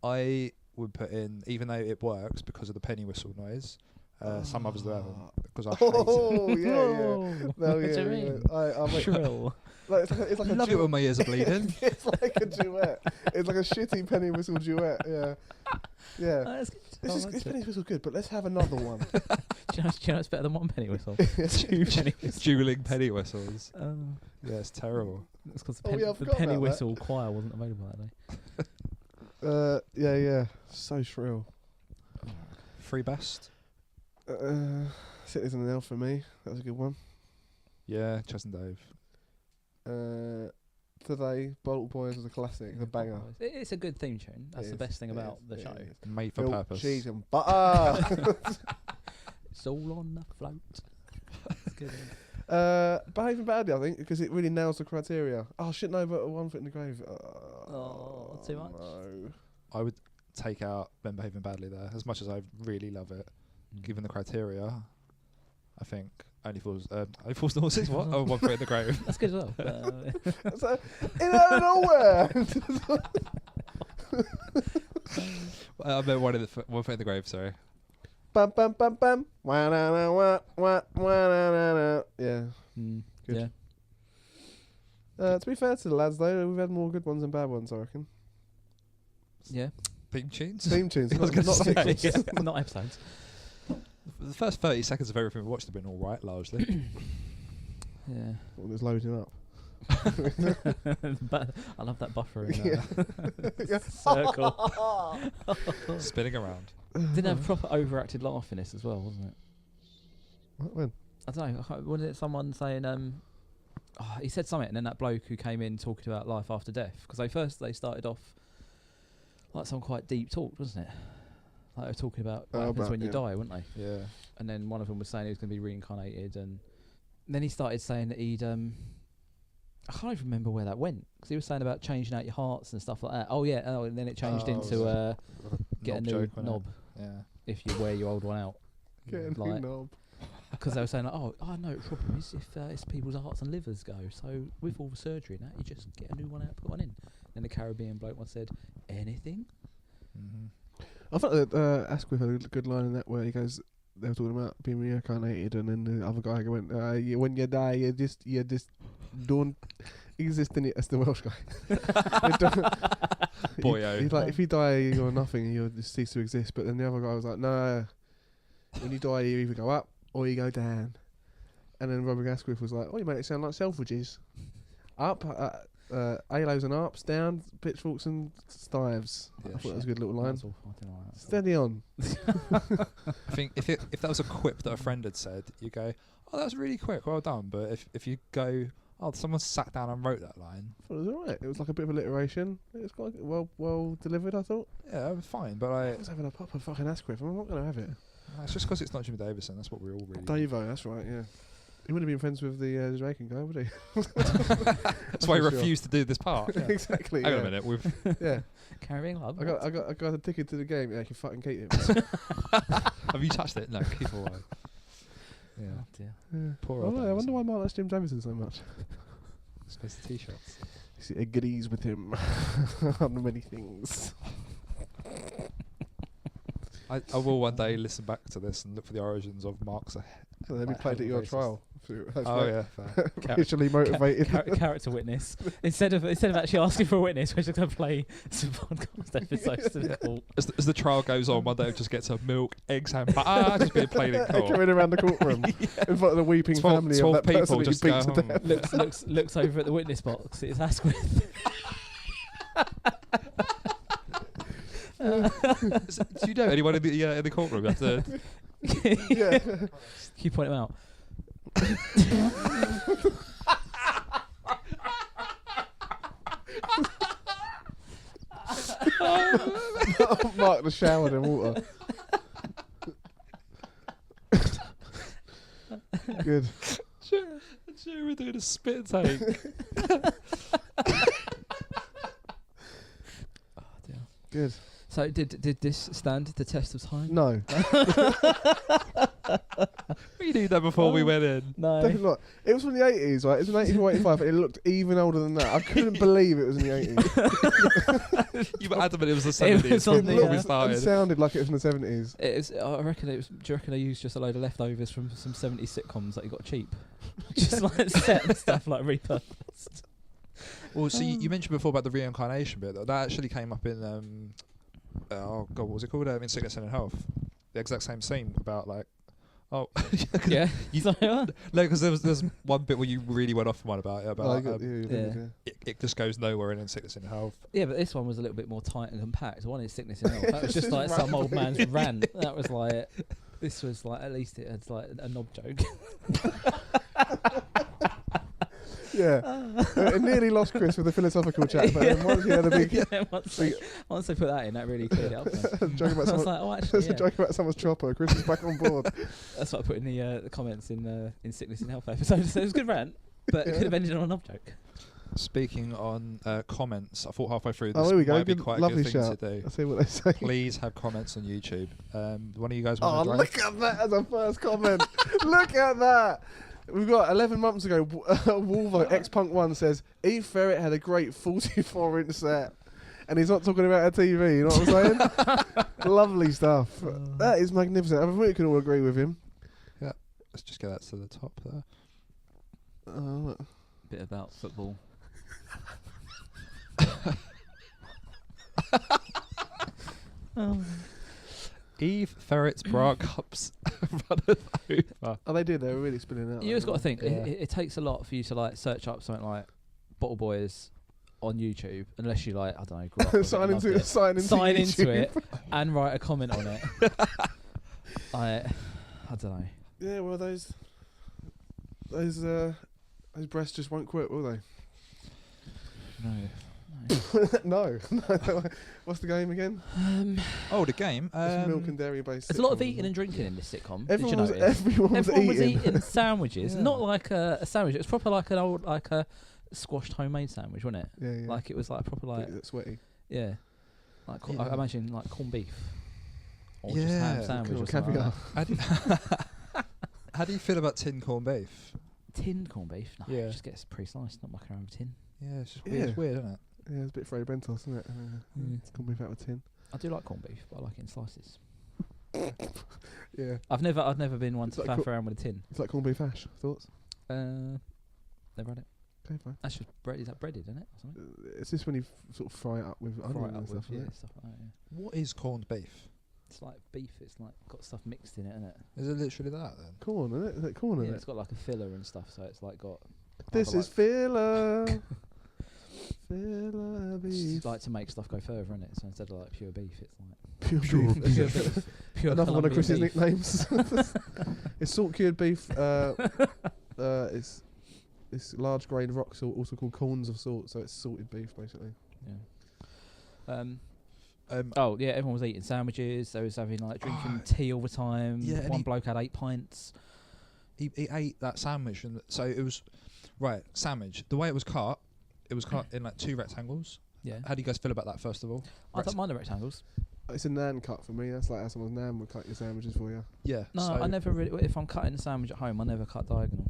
C: I would put in, even though it works because of the penny whistle noise. Some others don't, because I hate it.
D: Oh yeah, yeah. No,
E: What do you
D: yeah,
E: mean?
D: yeah.
E: Shrill.
D: Like, it's like
C: I
D: a
C: love it when my ears are bleeding.
D: It's like a duet. It's like a shitty penny whistle duet. Yeah, yeah.
E: Oh, that's good.
D: It's penny whistle good, but let's have another one.
E: Do you know it's better than one penny whistle? 2 penny whistles.
C: Dueling penny whistles.
E: Oh.
C: Yeah, it's terrible.
E: That's because
D: Oh, yeah, I
E: the
D: forgot
E: penny
D: about that.
E: whistle choir wasn't available that day.
D: Yeah. So shrill.
C: 3 best.
D: Cities and an Elf for me. That was a good one.
C: Yeah, Chess and Dave.
D: Today, Bolt Boys was a classic, the banger.
E: It's a good theme tune. That's the best thing about the show.
C: Made for
D: Milk,
C: purpose.
D: cheese and butter.
E: It's all on the float. It's good.
D: Behaving badly, I think, because it really nails the criteria. Oh shit, no, but One Foot in the Grave.
E: Oh, too much?
D: No.
C: I would take out Men Behaving Badly there, as much as I really love it. Given the criteria, I think Only Fools and Horses. What? Oh, One Foot in the Grave.
E: That's good as well.
D: So, out of nowhere.
C: I meant One Foot in the Grave. Sorry.
D: Bam bam bam bam. Wah na na wah wah wah na na na. Yeah. Good.
E: Yeah.
D: To be fair to the lads, though, we've had more good ones than bad ones, I reckon.
E: Yeah.
C: Theme tunes.
D: Theme tunes,
C: I was
D: not
C: gonna say,
D: sequels.
E: Not episodes.
C: The first 30 seconds of everything we watched have been all right, largely.
E: Yeah.
D: Well, it's loading up.
E: But I love that buffer in
D: Yeah.
E: circle.
C: Spinning around.
E: Didn't have proper overacted laugh in this as well, wasn't it?
D: What, when?
E: I don't know. Wasn't it someone saying, he said something, and then that bloke who came in talking about life after death, because they started off like some quite deep talk, wasn't it? Like they were talking about what happens when you die, weren't they?
C: Yeah.
E: And then one of them was saying he was going to be reincarnated, and then he started saying that he'd I can't even remember where that went, because he was saying about changing out your hearts and stuff like that. Oh yeah, and then it changed into get a new knob if you wear your old one out.
D: Get a new knob.
E: Because they were saying like, no, the problem is if it's people's hearts and livers go, so with all the surgery and that, you just get a new one out, put one in. Then the Caribbean bloke once said, anything?
C: Mm-hmm.
D: I thought that Askwith had a good line in that where he goes, they were talking about being reincarnated, and then the other guy went, when you die, you just don't exist in it. That's the Welsh guy.
C: Boyo.
D: He's like, if you die, you're nothing, you'll just cease to exist. But then the other guy was like, no, when you die, you either go up or you go down. And then Robin Askwith was like, oh, you make it sound like Selfridges. Up, halos and ups, down, pitchforks and stives.
C: Yeah,
D: I thought that was a good little line.
E: Like
D: Steady on.
C: I think if that was a quip that a friend had said, you go, oh, that was really quick, well done. But if you go, oh, someone sat down and wrote that line.
D: I thought it was alright. It was like a bit of alliteration. It was quite well delivered, I thought.
C: Yeah, it was fine. But I
D: was having a proper fucking Askwith. I'm not going to have it.
C: It's just because it's not Jimmy Davidson. That's what we're all really.
D: Davo, that's right, yeah. He wouldn't have been friends with the Jamaican guy, would he?
C: That's why he refused to do this part.
D: Yeah. Exactly.
C: Hang on a minute.
D: Yeah.
E: Carrying love.
D: I got a ticket to the game. Yeah, you can fucking keep it.
C: Have you touched it? No, keep it away. Yeah.
E: Oh dear.
D: Yeah.
C: Poor
D: Oh,
C: old
D: I
C: Davidson.
D: wonder why Mark likes Jim Davidson so much.
C: Space the t-shirts.
D: He agrees with him on many things.
C: I will one day listen back to this and look for the origins of Mark's.
D: So then we played at your
C: racist.
D: trial.
C: Oh yeah, fair.
D: Racially motivated.
E: Character witness. Instead of actually asking for a witness, we're just going to play some podcast episodes to the court.
C: As the trial goes on, one day it just gets a milk, eggs, and just being played in court.
D: Coming around the courtroom in front of the weeping family of that person that you
C: just
D: beat to death.
E: looks over at the witness box. It's Askwith.
C: Do you know anyone in the courtroom? You have to
D: Yeah.
E: Can you point him out?
D: Mark the showered in water. Good.
C: Sure, we're doing a spit take.
D: Good.
E: So did this stand the test of time?
D: No.
C: We knew that before we went in.
E: No.
D: Definitely not. It was from the 80s, right? It was from 84, 85, and it looked even older than that. I couldn't believe it was in the 80s.
C: You were adamant it was the
E: It
C: 70s
E: was on
C: before
E: the,
C: we
D: It
C: started.
D: sounded like it was in the 70s.
E: I reckon it was. Do you reckon they used just a load of leftovers from some 70s sitcoms that you got cheap? Just like set and stuff like repurposed.
C: Well, so you mentioned before about the reincarnation bit. That actually came up in oh god, what was it called? In Sickness and in Health. The exact same scene about like, oh
E: Yeah.
C: no, because there's one bit where you really went off on one about it about
E: yeah.
C: it just goes nowhere in Sickness and Health.
E: Yeah, but this one was a little bit more tight and compact. The one in Sickness and Health, that was just like some old man's rant. That was like, this was like, at least it had like a knob joke.
D: Yeah. It nearly lost Chris with the philosophical chat, but then once he had a big...
E: once they put that in, that really cleared it up.
D: joke about
E: I was like, oh, actually, yeah.
D: joke about someone's chopper. Chris is back on board.
E: That's what I put in the comments in Sickness and Health episode. So it was a good rant, but it could have ended on a knob joke.
C: Speaking on comments, I thought halfway through this
D: Oh, here we go.
C: might be quite a good thing
D: shout.
C: to do.
D: I'll see what they say.
C: Please have comments on YouTube. One of you guys
D: Oh,
C: want to
D: look at that as a first comment. Look at that. We've got 11 months ago, Wolvo X-Punk 1 says, Eve Ferret had a great 44-inch set. And he's not talking about a TV, you know what I'm saying? Lovely stuff. That is magnificent. I think we can all agree with him.
C: Yeah, let's just get that to the top there.
E: Bit about football.
C: Eve Ferret's bra cups runneth over.
D: Oh, they did. They were really spinning out.
E: You just got to think,
C: Yeah.
E: it takes a lot for you to like search up something like Bottle Boys on YouTube unless you like, I don't know, grew up with it
D: sign
E: and loved
D: into
E: it.
D: sign into
E: Into
D: YouTube.
E: it and write a comment on it. I don't know.
D: Yeah, well, those breasts just won't quit, will they?
C: No.
D: No. What's the game again?
C: Oh, the game.
D: It's milk and dairy based.
E: There's a lot of eating and drinking in this sitcom.
D: Everyone was,
E: Did you notice?
D: everyone was eating.
E: sandwiches,
D: Yeah.
E: not like a sandwich. It was proper like an old, like a squashed homemade sandwich, wasn't it?
D: Yeah.
E: Like it was like a proper like,
D: sweaty.
E: yeah, like
C: Yeah.
E: I imagine like corned beef. Or
C: Yeah,
E: just ham sandwich or something
D: caviar.
E: like that.
C: How do you feel about tin corned beef?
E: Tinned corned beef? No,
C: Yeah.
E: it just gets pre-sliced, not mucking around with tin.
C: Yeah, it's just
D: Yeah.
C: weird. It's weird, isn't it?
D: Yeah, it's a bit Freddy Bentos, isn't it? It's gonna be out of tin.
E: I do like corned beef, but I like it in slices.
D: Yeah,
E: I've never been one
D: It's
E: to
D: like
E: faff around with a tin.
D: it's like corned beef hash. Thoughts?
E: Never had it.
D: Okay, fine.
E: That's just bread. Is that breaded, isn't it? Or something?
D: It's just when you sort of fry it up with
E: Fry
D: onion
E: it
D: and
E: up
D: stuff.
E: with,
D: Isn't
E: yeah, stuff like that. Yeah.
C: What is corned beef?
E: It's like beef. It's like got stuff mixed in it, isn't it?
C: Is it literally that then?
D: Corn, isn't it? Is it corn,
E: Yeah,
D: isn't
E: it's
D: it?
E: got like a filler and stuff, so it's like got.
D: This
E: either
D: is filler. Filler
E: like,
D: beef.
E: it's like to make stuff go further, isn't it? So instead of like pure beef, it's like
D: Pure beef.
E: pure beef. Pure
D: Another one of
E: Colombian
D: Chris's
E: beef.
D: nicknames. It's salt cured beef. It's large grain rock salt, also called corns of salt. So it's salted beef, basically.
E: Yeah. Oh yeah, everyone was eating sandwiches. They was having like drinking tea all the time.
C: Yeah, and
E: one
C: he-
E: bloke had 8 pints.
C: He ate that sandwich, and so it was sandwich. The way it was cut in like 2 rectangles.
E: Yeah.
C: How do you guys feel about that? First of all,
E: I don't mind the rectangles.
D: It's a nan cut for me. That's like how someone's nan would cut your sandwiches for you.
C: Yeah.
E: No,
C: so
E: I never really. If I'm cutting a sandwich at home, I never cut diagonal.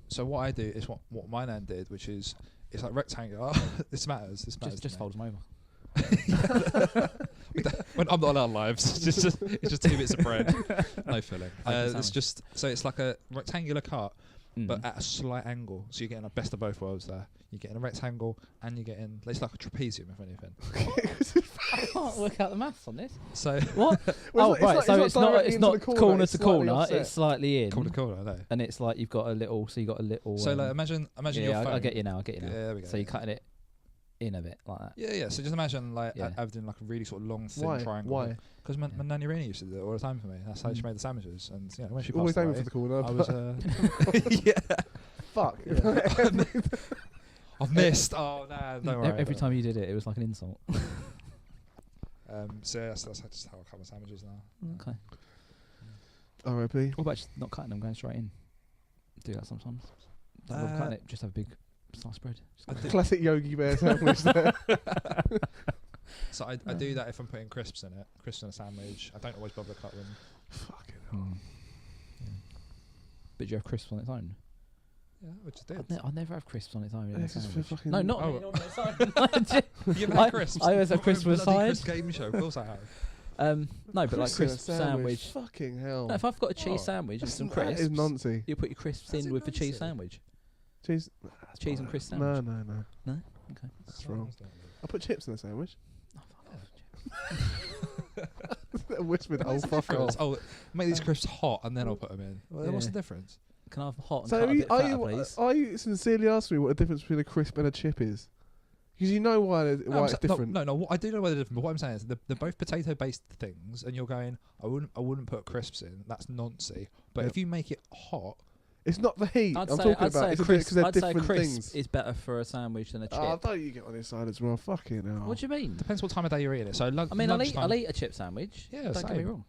C: So what I do is what my nan did, which is it's like rectangular. This matters.
E: Just
C: to me.
E: folds them over.
C: When I'm not allowed lives, it's just 2 bits of bread, no filling. It's
E: sandwich.
C: just so it's like a rectangular cut,
E: Mm.
C: but at a slight angle. So you're getting a best of both worlds there. You're getting a rectangle and you're getting it's like a trapezium, if anything.
E: I can't work out the maths on this.
C: So
E: What?
D: Well,
E: Oh
D: it's
E: right,
D: like-
E: so
D: it's
E: it's
D: not
E: not
D: directly
E: it's
D: into
E: not
D: the corner,
E: corner
D: it's
E: to
D: slightly
E: corner.
D: offset.
E: It's slightly in,
C: corner to corner, no.
E: and it's like you've got a little. So you got a little.
C: So like imagine your
E: yeah,
C: phone.
E: I get you now. I get you now.
C: Yeah, there we go.
E: So you're cutting it in a bit like that.
C: Yeah. So just imagine like
E: Yeah.
C: having like a really sort of long thin
D: Why?
C: triangle.
D: Why?
C: Because my
E: Yeah.
C: nanny Rini used to do it all the time for me. That's how she
E: Mm.
C: made the sandwiches. And when she
D: Always
C: passed
D: aiming
C: away,
D: for the corner.
C: I was yeah.
D: Fuck.
C: I've missed. Oh no, don't worry.
E: Every time you did it, it was like an insult.
C: So yeah, that's just how I cut my sandwiches now.
E: Okay.
D: R.I.P.
E: What about just not cutting them, going straight in? Do that sometimes. Don't bother cutting it. Just have a big slice of bread. Just
C: I
E: go-
C: do-
D: Classic Yogi Bear sandwich there.
C: So I do that if I'm putting crisps in it. Crisps in a sandwich. I don't always bother to cut them.
D: Fucking hell.
E: Mm. But do you have crisps on its own?
C: Yeah, I just did.
E: I never have crisps on its own. in
D: Yeah,
E: a
D: 'cause for
E: sandwich.
D: fucking-
E: No, not
C: Oh.
E: on its own.
C: You ever
E: I-
C: had crisps?
E: I always have
C: What,
E: crisps
C: a
E: with
C: bloody
E: side.
C: crisp game show. Of course I have.
E: No, but like
D: Crisps in a
E: crisp sandwich.
D: Fucking hell.
E: No, if I've got a cheese
C: Oh.
E: sandwich and some
D: That
E: crisps,
D: is noncy.
E: you put your crisps
C: That's
E: in with the cheese
C: nonsense.
E: sandwich.
D: Cheese.
E: Cheese and crisp
D: No,
E: sandwich.
D: no, no.
E: No? Okay.
D: That's wrong. I put chips in a sandwich.
E: Oh, fuck off.
D: I whispered, oh,
C: What's the
D: fuck
C: difference?
D: off.
C: Oh, make these crisps hot and then I'll put them in. Well, what's the
E: Yeah.
C: difference?
E: Can I have hot and
D: So
E: cut a
D: are you,
E: bit fatter,
D: are,
E: please?
D: you, are you sincerely asking me what the difference between a crisp and a chip is? Because you know why it's different.
C: No. I do know why they're different. But what I'm saying is they're both potato-based things, and you're going, I wouldn't put crisps in. That's nonsense. But
D: Yeah.
C: if you make it hot,
D: It's not the heat
E: I'd
D: I'm
E: say,
D: talking
E: I'd say
D: about.
E: a
D: It's
E: crisp,
D: because they're
E: I'd say a
D: different
E: crisp
D: things.
E: is better for a sandwich than a chip.
D: Oh, don't you get on this side as well? Fucking hell.
E: What do you mean?
C: depends what time of day you're eating it. So
E: I mean, I'll
C: lunchtime,
E: eat a chip sandwich.
C: Yeah,
E: don't get me
C: same.
E: wrong.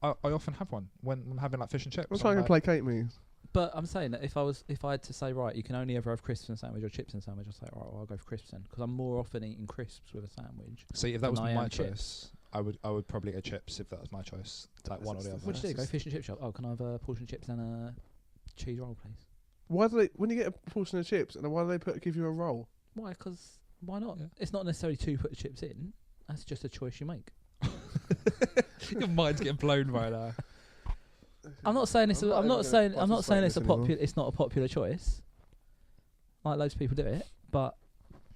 C: I often have one when I'm having like fish and chips.
D: I'm
C: I'm
D: trying to
C: like,
D: placate me.
E: But I'm saying that if I had to say, right, you can only ever have crisps in a sandwich or chips in a sandwich, I'd say, right, well, I'll go for crisps then, because I'm more often eating crisps with a sandwich.
C: See, if that was
E: than I
C: my
E: am
C: choice, I would probably go chips if that was my choice. Like one or the other.
E: What do you do? Go fish and chip shop. Oh, can I have a portion of chips and a cheese roll, please?
D: Why do they? When you get a portion of chips, and why do they give you a roll?
E: Why? Because why not?
C: Yeah.
E: It's not necessarily to put the chips in. That's just a choice you make.
C: Your mind's getting blown right now.
E: I'm not saying it's.
D: I'm not
E: I'm not
D: even
E: saying.
D: gonna
E: I'm not saying it's a
D: participate in this
E: popular. It's not a popular choice. Like loads of people do it, but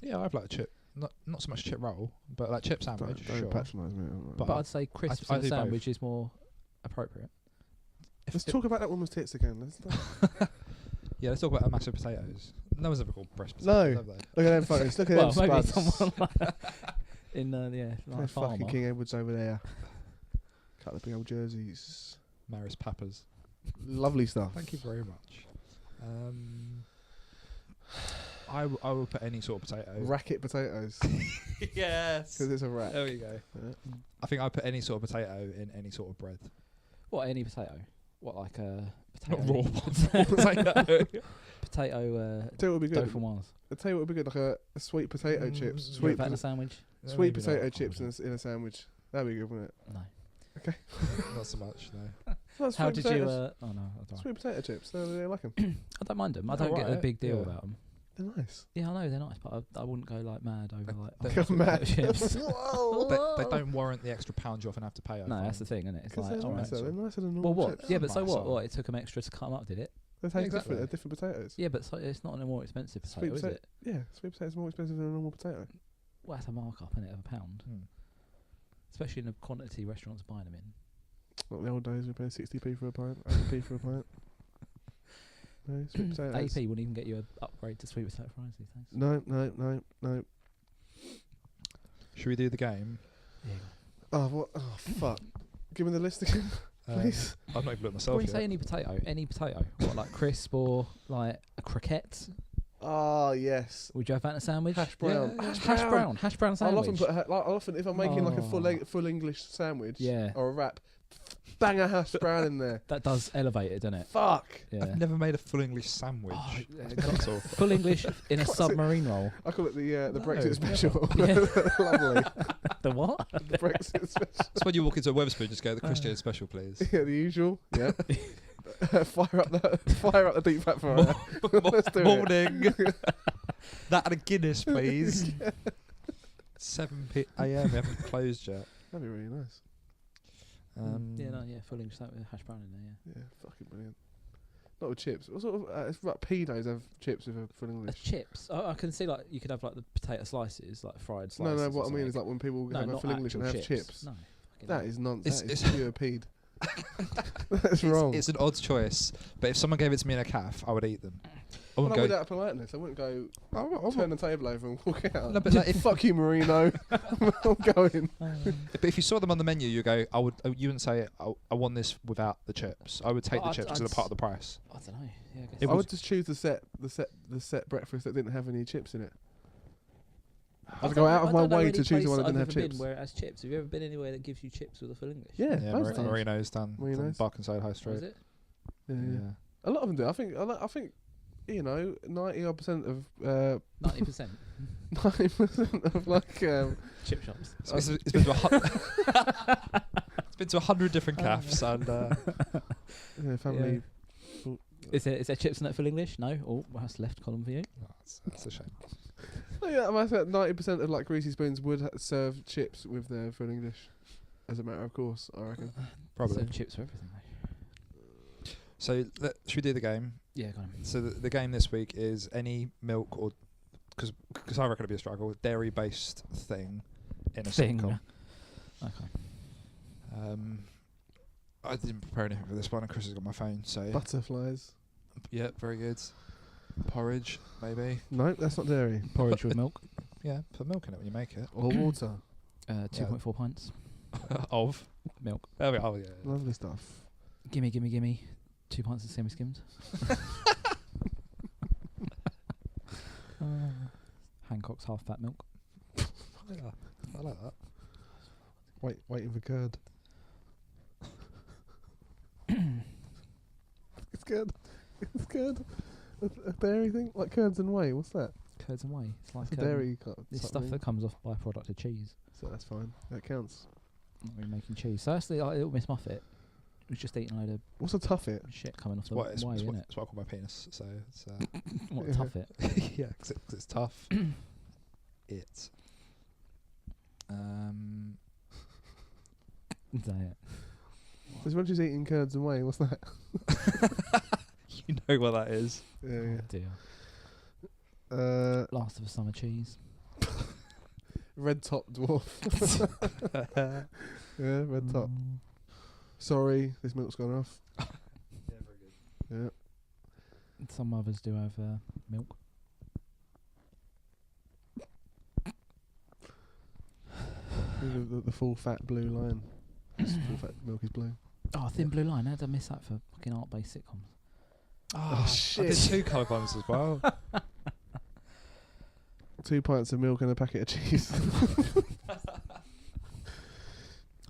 C: Yeah, I've like a chip. Not so much chip roll, but like chip sandwich.
D: Don't
C: Sure.
D: patronise me.
C: But
E: I'd say crisps
C: I
E: in a
C: do both.
E: sandwich is more appropriate.
D: Let's talk about that woman's tits again.
C: Yeah, let's talk about mashed potatoes. No one's ever called breast
D: No.
C: potatoes, have they?
D: Look at them photos. Look at
E: Well,
D: them
E: maybe
D: spuds.
E: someone like in like
D: They're
E: farmer.
D: fucking King Edwards over there. Cut the big old jerseys.
C: Maris Pappers.
D: Lovely stuff.
C: Thank you very much. I will put any sort of potato.
D: Racket potatoes.
C: Yes.
D: Because it's a rat.
C: There we go.
D: Yeah.
C: I think I put any sort of potato in any sort of bread.
E: What, any potato? What, like a potato?
C: Not raw one. Potato.
E: Potato
D: Tell you what would be good.
E: dauphinoise.
D: I'll tell you what would be good, like a sweet potato chips.
E: Sweet
D: Sweet,
E: sandwich?
D: sweet
C: Maybe
D: potato
C: not.
D: chips in a sandwich. That'd be good, wouldn't it?
E: No.
C: Not so much, no.
D: Well,
E: How
D: sweet
E: did
D: potatoes.
E: you? Oh no, I don't.
D: Sweet potato chips. They like them.
E: I don't mind them. I
C: They're
E: don't get the
C: alright,
E: big deal
C: yeah.
E: about them.
D: They're nice.
E: Yeah, I know they're nice, but I wouldn't go like mad over like
C: They're
E: sweet
D: mad.
E: potato chips.
D: Whoa.
C: They don't warrant the extra pound you often have to pay.
E: No, that's the thing, isn't it? It's
D: Because
E: like,
D: they're
E: alright.
D: nicer. They're nicer than
E: Well,
D: normal
E: what?
D: chips.
E: Yeah, but so
C: Nice,
E: what?
C: alright.
E: What? It took them extra to cut them up, did it?
D: They taste
C: exactly.
D: different. They're different potatoes.
E: Yeah, but it's not a more expensive potato,
D: Sweet
E: is
D: potato.
E: it?
D: Yeah, sweet potatoes more expensive than a normal potato.
E: Well, that's a markup, isn't it, of £1, especially in the quantity restaurants buying them in.
D: Not the old days, we pay 60p for a pint, 80p for a pint. No, sweet potatoes.
E: 80p wouldn't even get you an upgrade to sweet potato fries these days.
D: No.
C: Should we do the game?
E: Yeah.
D: Oh, what? Oh, fuck. Give me the list again, please.
C: I've not even looked myself
E: When you
C: yet.
E: say any potato, what, like crisp or like a croquette?
D: Oh, yes.
E: Would you have that in a sandwich?
D: Hash brown.
E: Yeah,
D: Hash
E: hash brown sandwich.
D: I'll often put, I'll often, if I'm making like a
E: Oh.
D: full English sandwich
E: Yeah.
D: or a wrap, bang a hash brown in there.
E: That does elevate it, doesn't it?
D: Fuck.
E: Yeah.
C: I've never made a full English sandwich.
E: Oh,
C: That's awful.
E: Full English in a submarine roll.
D: I call it the
C: No,
D: Brexit
C: never.
D: special.
E: Yeah.
D: Lovely.
E: The what?
D: The Brexit special.
C: That's when you walk into a Wetherspoon, just go the Christian special, please.
D: Yeah, the usual. Yeah. Fire up the deep fat fryer. Let's do it.
C: Morning. That and a Guinness, please. 7 a.m. We haven't closed yet.
D: That'd be really nice.
E: Full English sandwich with hash brown in there.
D: Yeah, fucking brilliant. Not with chips. What sort of? It's like pedos have chips with a full English.
E: Chips. I can see like you could have like the potato slices, like fried
D: No,
E: slices.
D: what
E: or
D: I mean is
E: something.
D: like when people
E: no,
D: have a
E: not
D: full English and
E: actual
D: have chips.
E: No.
D: That is nonsense.
C: It's-
D: That is pure peed. That's wrong.
C: It's an odd choice, but if someone gave it to me in a calf, I would eat them. I
D: Well,
C: wouldn't
D: I would
C: go.
D: out of politeness. I wouldn't go
C: I
D: turn the table over and walk out.
C: No, but like, if
D: Fuck you, Marino. I'm going.
C: But if you saw them on the menu, you go, you wouldn't say, I want this without the chips. I would take
E: Well,
C: the chips because they're part of the price.
E: I don't know. Yeah, I guess.
C: It
D: I
C: was-
D: would just choose the set breakfast that didn't have any chips in it.
E: I
D: I'd go out of
E: I
D: my
E: don't know
D: way
E: any
D: to choose the
E: place
D: one that didn't
E: I've
D: have
E: ever been
D: chips.
E: where it has chips. Have you ever been anywhere that gives you chips with a full English?
D: Yeah,
C: Yeah,
D: loads of times.
C: Marino's done.
D: Marino's.
C: Barkingside High
E: Or
C: Street.
E: is it?
D: Yeah. A lot of them do. I think 90% of
E: 90%
D: 90% of like
E: chip shops.
C: It's been to it's been to 100 different calves and
D: family.
E: Is there chips in that full English? No. Oh, well, that's left column for you.
C: that's a shame.
D: Oh, yeah, I said 90% of like greasy spoons would serve chips with their full English, as a matter of course. I reckon.
C: Probably.
E: So chips for everything. Though.
C: So should we do the game?
E: Yeah, go on.
C: So the game this week is any milk or because I reckon it'd be a struggle dairy-based thing in a
E: Thing.
C: sitcom.
E: Okay.
C: I didn't prepare anything for this one, and Chris has got my phone. So
D: Butterflies.
C: yeah, very good. Porridge, maybe.
D: No, that's not dairy.
E: Porridge with milk.
C: Yeah, put milk in it when you make it.
D: Or water.
E: 2.4 pints.
C: Of
E: Milk.
C: there we are. Oh, yeah.
D: Lovely stuff.
E: Gimme. 2 pints of semi-skimmed. Hancock's half-fat milk.
C: Yeah, I like that.
D: Waiting for curd. It's good. It's good. A dairy thing? Like curds and whey? What's that?
E: Curds and whey. It's like
D: It's a dairy
E: It's stuff that comes off byproduct of cheese.
D: So that's fine. That counts.
E: Not really making cheese. So that's the little Miss Muffet. Was just eating a load of
D: What's a tuffet?
E: shit coming off
C: It's
E: the
C: what, it's,
E: whey,
C: it's, what,
E: isn't it?
C: it's what I call my penis. So it's
E: What
D: Yeah.
E: tough it.
C: yeah, because it's tough. It.
E: Is that it?
D: So when she's eating curds and whey, what's that?
C: You know what that is.
D: Yeah,
E: Oh dear.
D: yeah.
E: Last of a summer cheese.
D: Red top dwarf. Yeah, red top. Sorry, this milk's gone off.
C: Yeah, very good.
D: Yeah.
E: Some mothers do have milk.
D: The full fat blue line. Full fat milk is blue.
E: Oh, Thin Blue Line. How did I miss that for fucking art-based sitcoms?
C: Oh,
D: shit.
C: I did 2 coloured ones as well.
D: 2 pints of milk and a packet of cheese.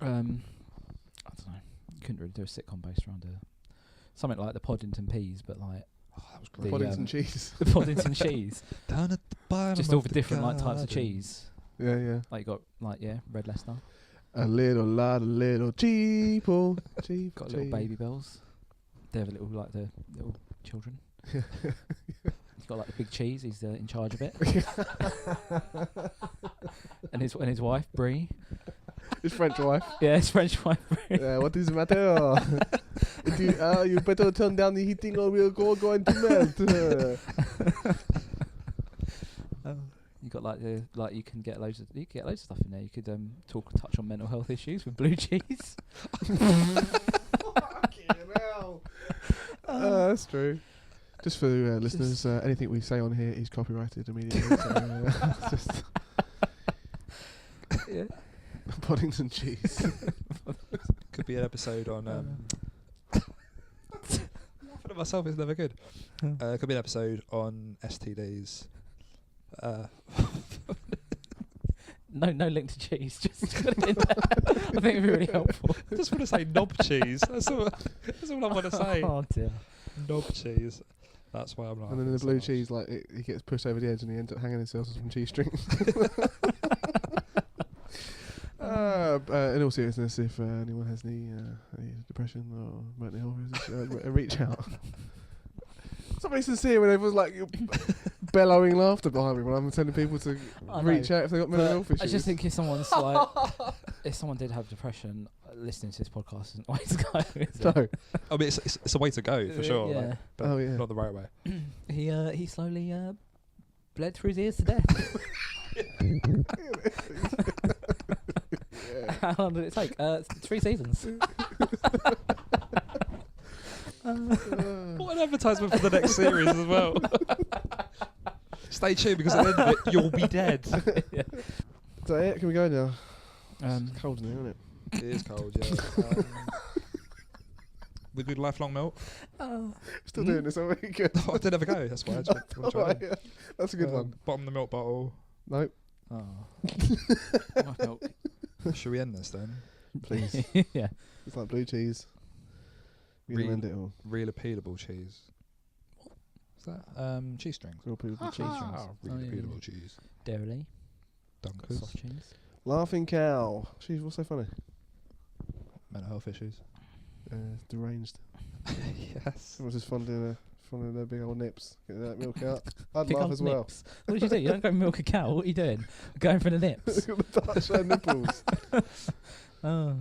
E: I don't know. You couldn't really do a sitcom based around something like the Poddington Peas, but like
C: That was
E: The,
C: great.
D: Poddington cheese.
E: the Poddington cheese.
C: Down at the bottom
E: Just
C: of
E: all the
C: the
E: different like types of
C: garden.
E: cheese.
D: Yeah, yeah.
E: Like you got Red Leicester.
D: A little cheapo.
E: Got little baby bells. They have a little like the little children. He's got like the big cheese. He's in charge of it. and his wife Brie.
D: His French wife.
E: Yeah, his French wife Brie.
D: Yeah, what is the matter? You better turn down the heating or we're going to melt.
E: You got you can get loads of stuff in there. You could touch on mental health issues with blue cheese.
D: That's true. Just for listeners, anything we say on here is copyrighted immediately. So, just
E: Yeah.
D: Poddington cheese.
C: Could be an episode on. Laughing at myself is never good. Could be an episode on STDs.
E: No link to cheese. Just put it in there. I think it'd be really helpful.
C: I just want to say knob cheese. That's all I want to say.
E: Oh dear.
C: Knob cheese. That's why I'm like.
D: And then the blue cheese, like he gets pushed over the edge and he ends up hanging himself on some cheese strings. In all seriousness, if anyone has any depression or mental health issues, reach out. Somebody sincere when everyone's like bellowing laughter behind me when I'm telling people to reach out if they've got mental health issues.
E: I just think if someone's like, if someone did have depression, listening to this podcast isn't the way to go. Is it?
D: No.
C: I mean, it's a way to go for sure.
E: Yeah.
C: Like, but
D: Oh, yeah.
C: not the right way.
E: He slowly bled through his ears to death. How long did it take? 3 seasons.
C: What an advertisement for the next series as well. Stay tuned because at the end of it, you'll be dead.
E: Yeah.
D: Is that it? Can we go now? It's cold in here, isn't it?
C: It is cold, yeah. The good lifelong milk.
D: Still doing this all week.
C: Oh, I did have a go. That's why I just want to try it.
D: Yeah. That's a good one.
C: Bottom of the milk bottle.
D: Nope.
E: Oh. My milk.
C: Should we end this then?
D: Please.
E: Yeah.
D: It's like blue cheese. We can end it all.
C: Real appealable cheese. What's that? Cheese strings.
D: Real appealable cheese strings.
C: Oh, real appealable cheese.
E: Dairy.
C: Dunkers.
E: Soft cheese.
D: Laughing cow. She's what's so funny?
C: Mental health issues.
D: Deranged.
C: Yes.
D: Everyone's just fondling their big old nips. Get that milk out. I'd
E: Big
D: laugh
E: old
D: as well.
E: nips. What did you do? You don't go milk a cow. What are you doing? Going for the nips.
D: Touch their nipples.
E: Oh.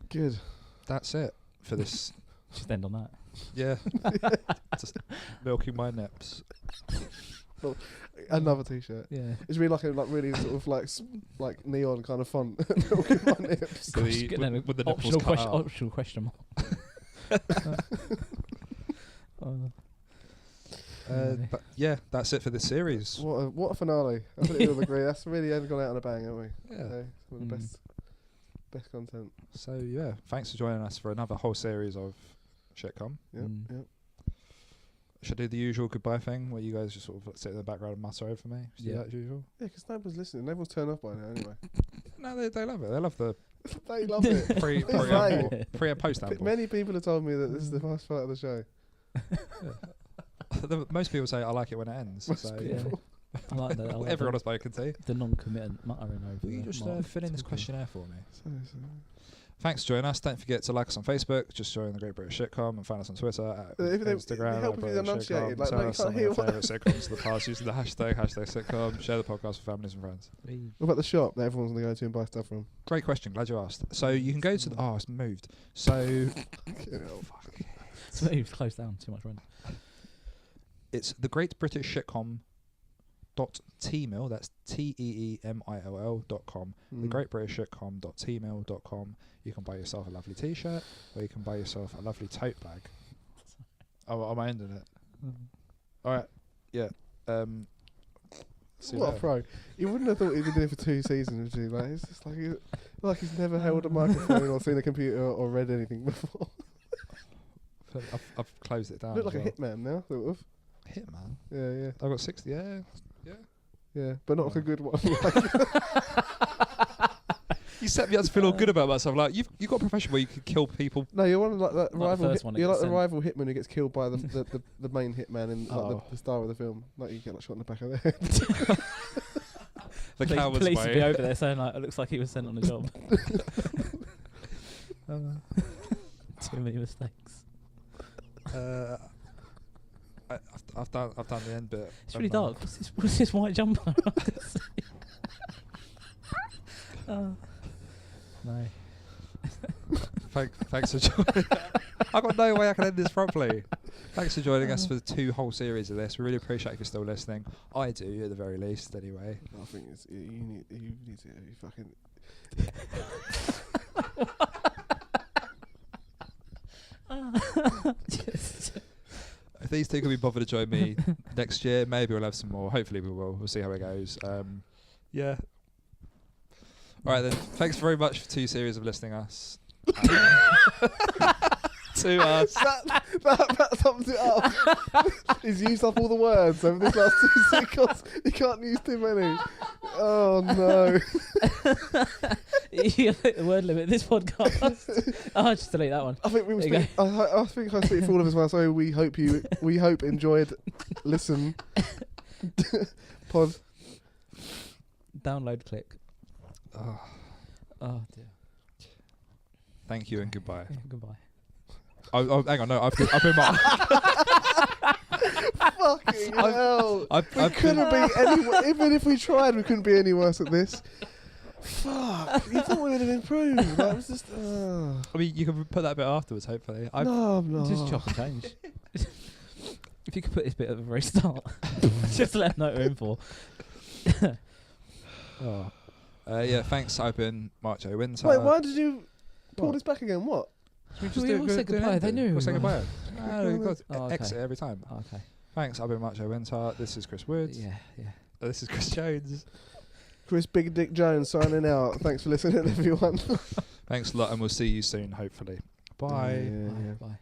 D: Good.
C: That's it for this.
E: Just end on that.
C: Yeah. Just milking my nips.
D: Another T-shirt.
E: Yeah.
D: It's really really sort of like neon kind of font. Milking my nips.
C: With the nipples cut out.
E: Optional question mark.
C: But yeah, that's it for this series.
D: What a finale! I think you'll agree. That's really gone out on a bang, haven't we?
C: Yeah.
D: Some of the best content.
C: So yeah, thanks for joining us for another whole series of Shitcom.
D: Yep.
C: Should I do the usual goodbye thing where you guys just sort of sit in the background and mutter over me? Should do
E: Yeah.
C: that as usual?
D: Yeah, because nobody's listening. Everyone's turned off by now anyway.
C: No, they love it. They love the
D: They love it.
C: pre and post amble.
D: Many people have told me that this is the first part of the show.
C: Most people say I like it when it ends.
D: Most
C: So
D: people.
E: I like that. I like
C: everyone I've spoken to.
E: the non-committant muttering over.
C: Will you just
E: mark.
C: fill in this
E: It's all
C: questionnaire for me?
D: So.
C: Thanks for joining us. Don't forget to like us on Facebook. Just join the Great British Sitcom and find us on Twitter, at
D: If they-
C: Instagram.
D: help if you enunciated, like,
C: Tell
D: no,
C: us
D: you
C: some
D: can't
C: of
D: hear
C: your
D: what-
C: favourite sitcoms of the past using the hashtag #Sitcom. Share the podcast with families and friends.
E: good.
D: What about the shop that everyone's going to go to and buy stuff from?
C: Great question. Glad you asked. So you can go to the. Oh, it's moved. So
E: Smooth, close down. Too much rent.
C: it's the Great British Sitcom. .tmail, that's teemill.com. The Great British Sitcom.tmail.com. You can buy yourself a lovely T-shirt, or you can buy yourself a lovely tote bag. Oh, am I ending it? All right, yeah. See
D: What a
C: that.
D: pro! You wouldn't have thought he'd been doing it for 2 seasons, would you? Like it's just like he's never held a microphone or seen a computer or read anything before.
C: I've closed it down.
D: Look like
C: as
D: a
C: well.
D: hitman now, sort of.
C: Hitman.
D: Yeah.
C: I've got 60. Yeah.
D: But not like a good one.
C: You set me up to feel all good about myself. Like you've got a profession where you can kill people.
D: No, you're one of like that
E: Not the
D: rival.
E: first one that
D: You're like
E: gets
D: the
E: sent.
D: rival hitman who gets killed by the main hitman in like the star of the film. Like you get like shot in the back of the head.
C: The coward's
E: police would be
C: way.
E: over there saying like, it looks like he was sent on a job. Too many mistakes.
C: I've done the end bit.
E: It's really dark. What's this white jumper? No.
C: Thanks for joining. I've got no way I can end this properly. Thanks for joining us for the 2 whole series of this. We really appreciate if you're still listening. I do, at the very least, anyway.
D: I think it's you need to fucking.
C: If these 2 can be bothered to join me next year, maybe we'll have some more. Hopefully we will. We'll see how it goes. Yeah. All right then. Thanks very much for 2 series of listening us. To us.
D: That sums it up. He's used up all the words over this last 2 seconds. He can't use too many. Oh no.
E: You hit the word limit this podcast. I'll just delete that one.
D: I think we were
E: There you
D: speak, I think I speak for all of us when I say we hope enjoyed listen pod.
E: Download click.
C: Oh,
E: Oh dear.
C: thank you and goodbye.
E: Yeah, goodbye.
C: Oh, hang on, no, I've been marked.
D: Fucking hell. We
C: I've
D: couldn't be any. Even if we tried, we couldn't be any worse at this. Fuck! You thought we would have improved. That was just.
C: I mean, you can put that bit afterwards, hopefully.
D: No, I'm not.
E: Just chop and change. If you could put this bit at the very start, just let them know what we're in for.
C: Yeah, thanks. I've been Marcho Winter.
D: Wait, why did you pull
C: What?
D: this back again? What?
C: We
E: We all said goodbye. They knew.
C: We'll say goodbye.
D: Oh,
C: No, we've got
E: Oh, okay.
C: exit every time.
E: Oh, okay.
C: Thanks. I've been Marcho Winter. This is Chris Woods.
E: Yeah.
C: This is Chris Jones.
D: Chris Big Dick Jones signing out. Thanks for listening, everyone.
C: Thanks a lot, and we'll see you soon, hopefully. Bye.
D: Yeah.
E: Bye.